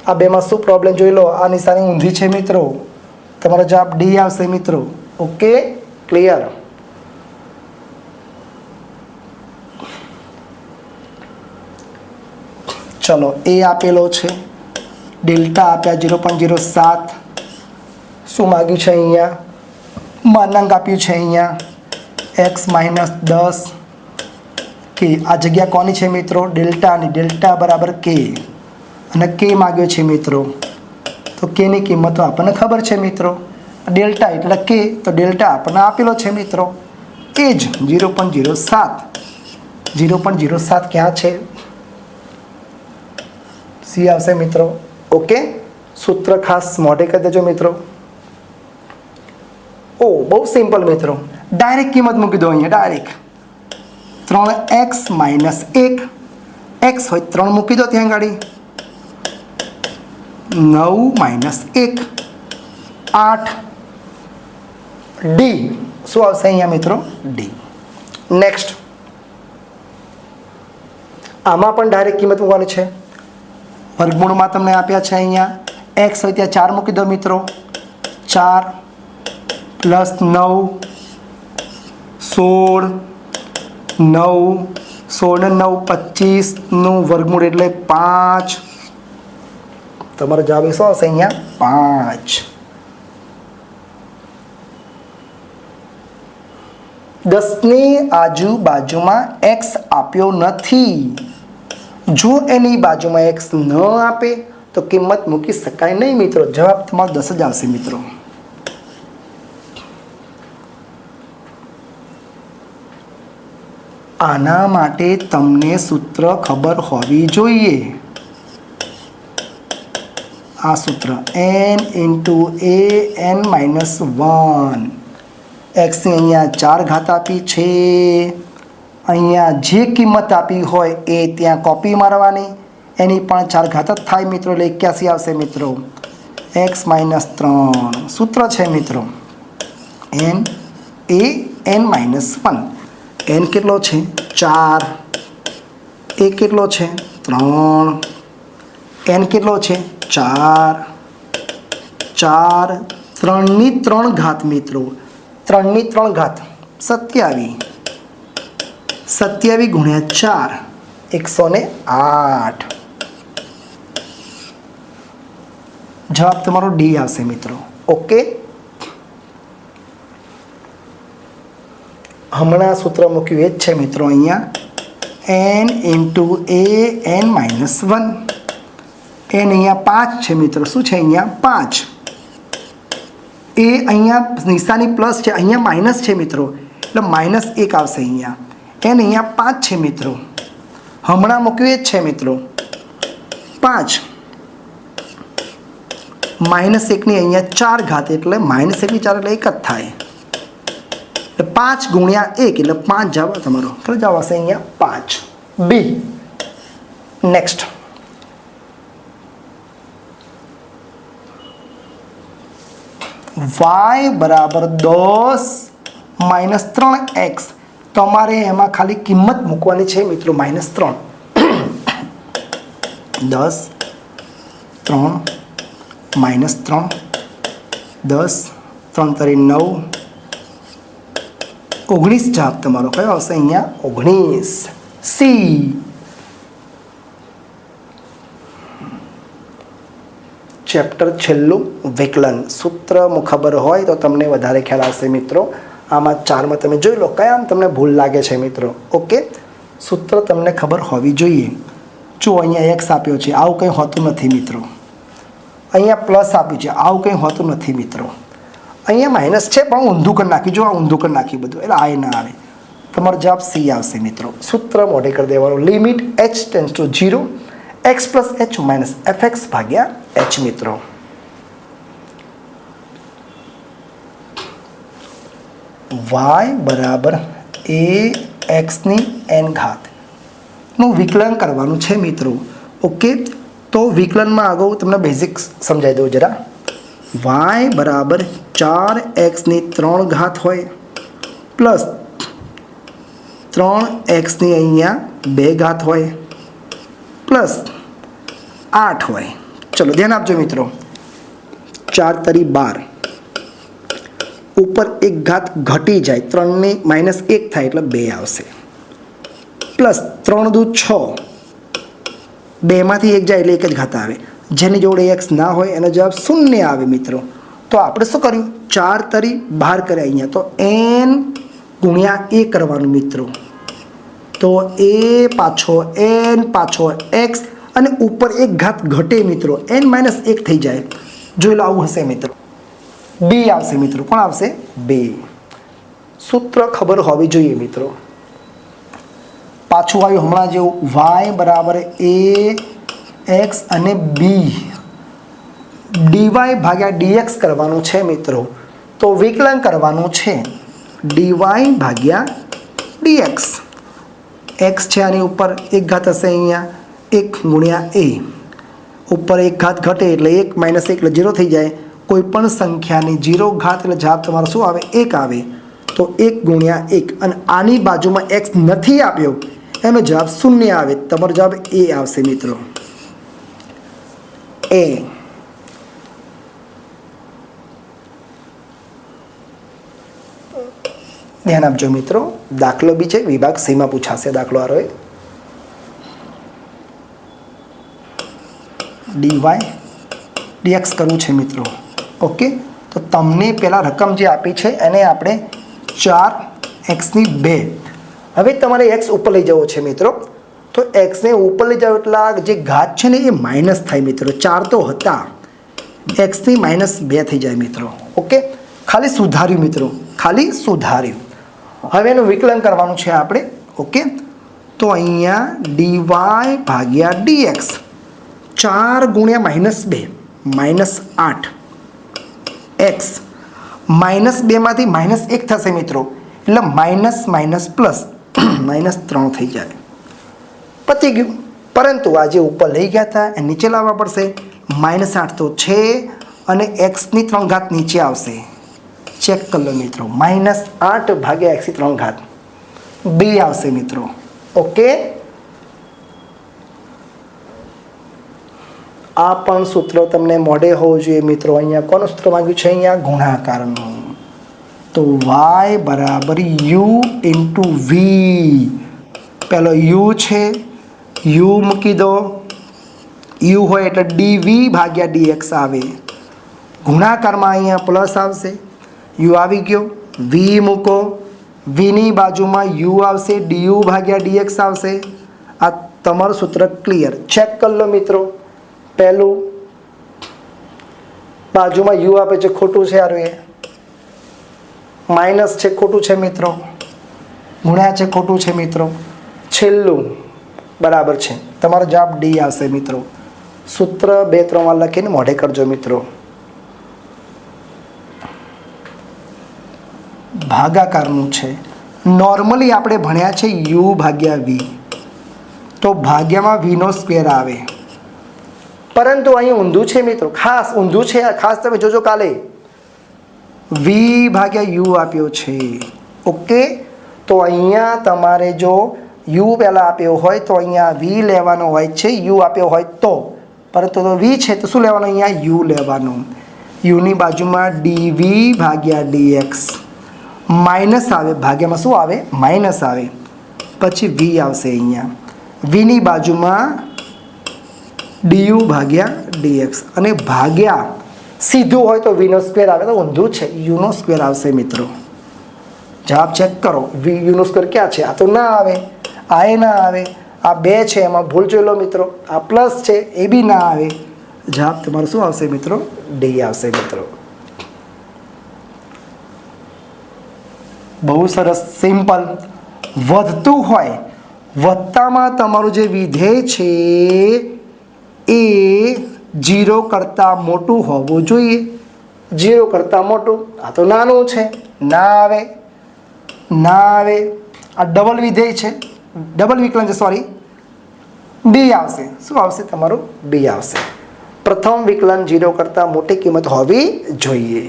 આ બેમાં શું પ્રોબ્લેમ જોઈ લો, આ નિશાની ઊંધી છે મિત્રો, તમારો જવાબ ડી આવશે મિત્રો. Okay, clear. ચલો, એ આપેલો છે, ડેલ્ટા આપ્યા 0.07, શું માગ્યું છે અહીંયા, માનાંક આપ્યું છે અહીંયા x માઇનસ 10 કે. આ જગ્યા કોની છે મિત્રો, ડેલ્ટાની. ડેલ્ટા બરાબર કે, અને કે માગ્યો છે મિત્રો, તો કેની કિંમત આપણને ખબર છે મિત્રો, ડેલ્ટા એટલે કે, તો ડેલ્ટા આપણને આપેલો છે મિત્રો, એ જ 0.07. 0.07 ક્યાં છે, સી આવશે મિત્રો. ઓકે, સૂત્ર ખાસ મોઢે કરી દેજો મિત્રો. ઓ બહુ સિમ્પલ મિત્રો, ડાયરેક્ટ કિંમત મૂકી દો અહીંયા, ડાયરેક્ટ 3x માઇનસ 1, x હોય 3 મૂકી દો ત્યાં ગાડી, 9 માઇનસ 1 8, ડી શું આવશે અહીંયા મિત્રો, ડી. નેક્સ્ટ, આમાં પણ ડાયરેક્ટ કિંમત મૂકવાની છે. વર્ગમૂળમાં તમને આપ્યા છે અહીંયા, x હોય ત્યાં 4 મૂકી દો મિત્રો, 4 પ્લસ 9 16, 9 16 ને 9 25નું વર્ગમૂળ એટલે 5. તમારો જવાબ શું આવશે અહીંયા 5. 10ની આજુબાજુમાં x આપ્યો નથી. જો એની બાજુમાં x ન આપે તો કિંમત મૂકી શકાય નહીં મિત્રો. જવાબ તમારો 10 જ આવશે મિત્રો. આના માટે તમને સૂત્ર ખબર હોવી જોઈએ. આ સૂત્ર n into a n minus 1. એક્સની અહીંયા 4 ઘાત આપી છે, અહીંયા જે કિંમત આપી હોય એ ત્યાં કોપી મારવાની, એની પણ 4 ઘાત જ થાય મિત્રો, એટલે 81 આવશે મિત્રો. x માઇનસ 3 સૂત્ર છે મિત્રો, n a n minus 1. n કેટલો છે 4, a કેટલો છે 3, n કેટલો છે 4, 4 3ની 3 ઘાત મિત્રો, 3ની 3 ઘાત 27, 27 ગુણ્યા 4 108. જવાબ તમારો ડી આવશે મિત્રો. ઓકે, હમણાં સૂત્ર મૂક્યું એ જ છે મિત્રો અહીંયા, n into a n minus 1. n અહીંયા 5 છે મિત્રો, શું છે અહીંયા 5. એ અહીંયા નિશાની પ્લસ છે, અહીંયા માઇનસ છે મિત્રો, એટલે માઇનસ 1 આવશે અહીંયા. n અહીંયા 5 છે મિત્રો, હમણાં મૂક્યું એ જ છે મિત્રો 5. માઇનસ 1ની અહીંયા 4 ઘાત એટલે માઇનસ 1ની 4 એટલે 1 જ થાય, એટલે 5 ગુણ્યા 1 એટલે 5 જવાબ તમારો. કેટલો જવાબ આવશે અહીંયા 5, બી. નેક્સ્ટ, y બરાબર 10 માઇનસ 3x. તમારે એમાં ખાલી કિંમત મૂકવાની છે મિત્રો, માઇનસ 3. 10 3 માઇનસ 3, 10 3 તરી 9, 19 જવાબ તમારો કયો આવશે અહીંયા 19, સી. ચેપ્ટર છેલ્લું વિકલન. સૂત્ર ખબર હોય તો તમને વધારે ખ્યાલ આવશે મિત્રો. આમાં 4માં તમે જોઈ લો કયા તમને ભૂલ લાગે છે મિત્રો. ઓકે, સૂત્ર તમને ખબર હોવી જોઈએ. જો અહીંયા x આપ્યો છે, આવું કંઈ હોતું નથી મિત્રો. અહીંયા પ્લસ આપ્યું છે, આવું કંઈ હોતું નથી મિત્રો. અહીંયા માઇનસ છે પણ ઊંધું કરી નાખ્યું, જો આ ઊંધું કરી નાખ્યું બધું, એટલે આ ના આવે. તમારો જવાબ સી આવશે મિત્રો. સૂત્ર મોઢે કરી દેવાનું, limit h tends to 0 x plus h minus fx ભાગ્યા h મિત્રો. y બરાબર a એક્સની એન ઘાતનું વિકલન કરવાનું છે મિત્રો. ઓકે, તો વિકલનમાં આગળ તમને બેઝિક સમજાવી દઉં જરા. વાય બરાબર 4x ની 3 ઘાત હોય પ્લસ 3x ની અહીંયા 2 ઘાત હોય પ્લસ 8 હોય. ચલો ધ્યાન આપજો મિત્રો. 4 તરી 12, ઉપર એક ઘાત ઘટી જાય, 3 ની -1 થાય એટલે 2 આવશે, પ્લસ 3 દુ 6, 2 માંથી 1 જાય એટલે 1 જ ઘાત આવે. જેની જોડે x ના હોય એનો જવાબ 0 આવે મિત્રો. તો આપણે શું કર્યું? 4 તરી બહાર કર્યા અહીંયા, તો n ગુણ્યા a કરવાનું મિત્રો. તો a પાછો n પાછો x અને ઉપર એક ઘાત ઘટે મિત્રો, n -1 થઈ જાય. જોઈ લો આવું હશે મિત્રો. b આવશે મિત્રો. કોણ આવશે? b. સૂત્ર ખબર હોવી જોઈએ મિત્રો. પાછું આવ્યું હમણાં જેવું. y બરાબર a x અને b dy ભાગ્યા dx કરવાનું છે મિત્રો. તો વિકલન કરવાનું છે dy ભાગ્યા dx. x છે આની ઉપર એક ઘાત હશે અહીંયા, 1 ગુણ્યા a, ઉપર એક ઘાત ઘટે એટલે 1 -1 એટલે 0 થઈ જાય. કોઈ પણ સંખ્યાની 0 ઘાત એટલે જવાબ તમારો શું આવે? 1 આવે. તો 1 ગુણ્યા 1 અને આની બાજુમાં x નથી આપ્યો એનો જવાબ 0 આવે. તમારો જવાબ a આવશે મિત્રો. a. ધ્યાન આપજો મિત્રો. દાખલો બી છે, વિભાગ સી માં પૂછાશે દાખલો આરો. dy dx કરવું છે મિત્રો. ઓકે, તો તમને પેલા રકમ જે આપી છે એને આપણે 4x ની 2. હવે તમારે x ઉપર લઈ જવો છે મિત્રો. તો x ને ઉપર લઈ જાવ એટલે જે ઘાત છે ને એ માઇનસ થાય મિત્રો. 4 તો હતા, x ની -2 થઈ જાય મિત્રો. ઓકે, ખાલી સુધાર્યું મિત્રો, ખાલી સુધાર્યું. હવે એનું વિકલન કરવાનું છે આપણે. ઓકે, તો અહીંયા dy ભાગ્યા dx 4 ગુણ્યા -2 -8 x -2 માંથી -1 થશે મિત્રો, એટલે માઇનસ પ્લસ -3 થઈ જાય. પતી ગયું. પરંતુ આ જે ઉપર લઈ ગયા હતા એ નીચે લાવવા પડશે. -8 તો છે અને x ની 3 ઘાત નીચે આવશે. ચેક કરી લો મિત્રો. -8 ભાગ્યા x ની 3 ઘાત b આવશે મિત્રો. ઓકે, આ પણ સૂત્ર તમને મોઢે હોવું જોઈએ મિત્રો. અહીંયા કોનું સૂત્ર માંગ્યું છે? અહીંયા ગુણાકારનું. તો y બરાબર u ઇન્ટુ v. પેલો u છે, u મૂકી દો. u હોય એટલે dv ભાગ્યા dx આવે. ગુણાકારમાં અહીંયા પ્લસ આવશે, u આવી ગયો. v મૂકો, v ની બાજુમાં u આવશે, du ભાગ્યા dx આવશે. આ તમારું સૂત્ર ક્લિયર. ચેક કરી લો મિત્રો. પહેલું બાજુમાં u આપે છે, ખોટું છે યાર. એ માઇનસ છે, ખોટું છે મિત્રો. ગુણ્યા છે, ખોટું છે મિત્રો. છેલ્લું બરાબર છે. તમારો જવાબ d આવશે મિત્રો. સૂત્ર 2-3 વાર લખીને મોઢે કરજો મિત્રો. ભાગાકારનું છે. નોર્મલી આપણે ભણ્યા છે u ભાગ્યા v, તો ભાગ્યામાં v નો સ્ક્વેર આવે. પરંતુ અહીં ઊંધું છે મિત્રો, ખાસ ઊંધું છે. ખાસ તમે જોજો કાલે. v ભાગ્યા u આપ્યો છે. ઓકે, તો અહીંયા તમારે જો u પહેલાં આપ્યો હોય તો અહીંયા v લેવાનો હોય છે, u આપ્યો હોય તો. પરંતુ તો v છે તો શું લેવાનું? અહીંયા u લેવાનું. u ની બાજુમાં dv ભાગ્યા dx માઇનસ આવે. ભાગ્યામાં શું આવે? માઇનસ આવે. પછી v આવશે અહીંયા. v ની બાજુમાં du ભાગ્યા dx અને ભાગ્યા સીધું હોય તો v નો સ્ક્વેર આવે. તો ઊંધું છે, u નો સ્ક્વેર આવશે મિત્રો. જવાબ ચેક કરો. u નો સ્ક્વેર ક્યાં છે? આ તો ના આવે, આ એ ના આવે, આ 2 છે એમાં ભૂલ જોઈ લો મિત્રો. આ પ્લસ છે એ બી ના આવે. જવાબ તમારો શું આવશે મિત્રો? d આવશે મિત્રો. બહુ સરસ, સિમ્પલ. વધતું હોય, વધતામાં તમારું જે વિધેય છે એ 0 કરતાં મોટું હોવું જોઈએ. 0 કરતાં મોટું. આ તો નાનું છે, ના આવે, ના આવે. આ ડબલ વિધેય છે, ડબલ વિકલન છે, સોરી, બી આવશે. શું આવશે તમારું? બી આવશે. પ્રથમ વિકલન 0 કરતાં મોટી કિંમત હોવી જોઈએ.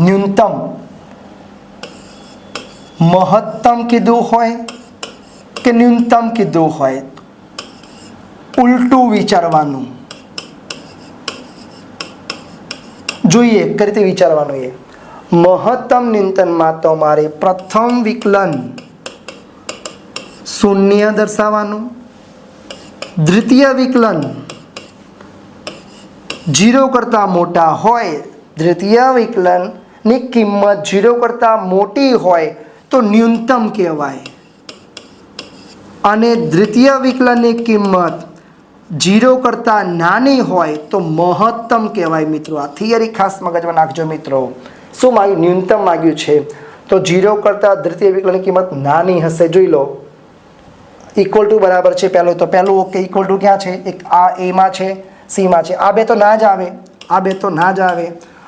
ન્યૂનતમ મહત્તમ કીધું હોય કે ન્યૂનતમ કીધું હોય, ઉલટું વિચારવાનું. જોઈએ કઈ રીતે વિચારવાનું. એ મહત્તમ ન્યૂનતમમાં તમારે પ્રથમ વિકલન શૂન્ય દર્શાવવાનું, દ્વિતીય વિકલન 0 કરતાં મોટા હોય, દ્વિતીય વિકલનની કિંમત 0 કરતાં મોટી હોય તો ન્યૂનતમ કહેવાય, અને દ્વિતીય વિકલનની કિંમત 0 કરતાં નાની હોય તો મહત્તમ કહેવાય. મિત્રો આ થિયરી ખાસ મગજમાં નાખજો મિત્રો. શું માગ્યું? ન્યૂનતમ માગ્યું છે તો 0 કરતાં દ્વિતીય વિકલનની કિંમત નાની હશે. જોઈ લો, ઇક્વલ ટુ બરાબર છે પહેલું, તો પહેલું ઓકે. ઇક્વલ ટુ ક્યાં છે? એક આ એમાં છે, સીમાં છે. આ બે તો ના જ આવે, આ બે તો ના જ આવે.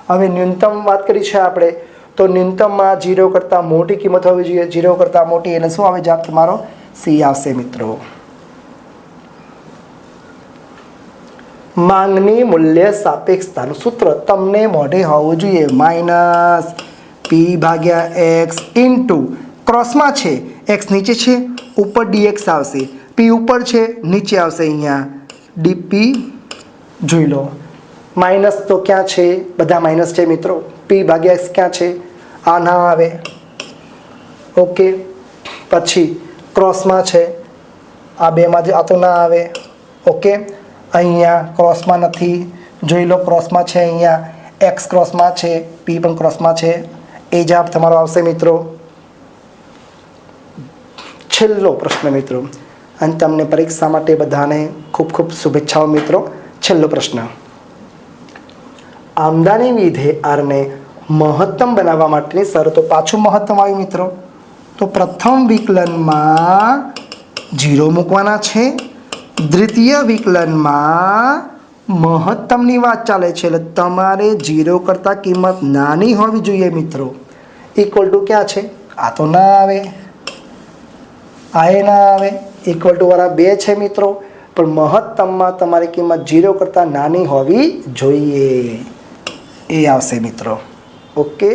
હવે ન્યૂનતમ વાત કરી છે આપણે, તો ન્યૂનતમમાં 0 કરતાં મોટી કિંમત હોવી જોઈએ. 0 કરતાં મોટી એટલે શું આવે? જવાબ તમારો સી આવશે મિત્રો. માંગની મૂલ્ય સાપેક્ષતાનું સૂત્ર તમને મોઢે હોવું જોઈએ. માઇનસ પી ભાગ્યા એક્સ ઇન્ટુ ક્રોસમાં છે, એક્સ નીચે છે, ઉપર ડીએક્સ આવશે, પી ઉપર છે, નીચે આવશે અહીંયા ડીપી. જોઈ લો, માઇનસ તો ક્યાં છે? બધા માઇનસ છે મિત્રો. પી ભાગ્યા એક્સ ક્યાં છે? આ ના આવે. ઓકે, પછી ક્રોસમાં છે, આ બેમાં આ તો ના આવે. ઓકે, અહીંયા ક્રોસમાં નથી. જોઈ લો, ક્રોસમાં છે, અહીંયા એક્સ ક્રોસમાં છે, પી પણ ક્રોસમાં છે. એ જવાબ તમારો આવશે મિત્રો. છેલ્લો પ્રશ્ન મિત્રો, અને તમને પરીક્ષા માટે બધાને ખૂબ ખૂબ શુભેચ્છાઓ મિત્રો. છેલ્લો પ્રશ્ન, આમદાની વિધેય આરને મહત્તમ બનાવવા માટેની શરતો. પાછું મહત્તમ આવ્યું મિત્રો. તો પ્રથમ વિકલનમાં 0 મૂકવાના છે, દ્વિતીય વિકલનમાં મહત્તમની વાત ચાલે છે એટલે તમારે 0 કરતાં કિંમત નાની હોવી જોઈએ મિત્રો. ઇક્વલ ટુ ક્યાં છે? આ તો ના આવે, આ એ ના આવે. ઇક્વલ ટુ વાળા બે છે મિત્રો, પણ મહત્તમમાં તમારી કિંમત 0 કરતાં નાની હોવી જોઈએ. એ આવશે મિત્રો. ઓકે.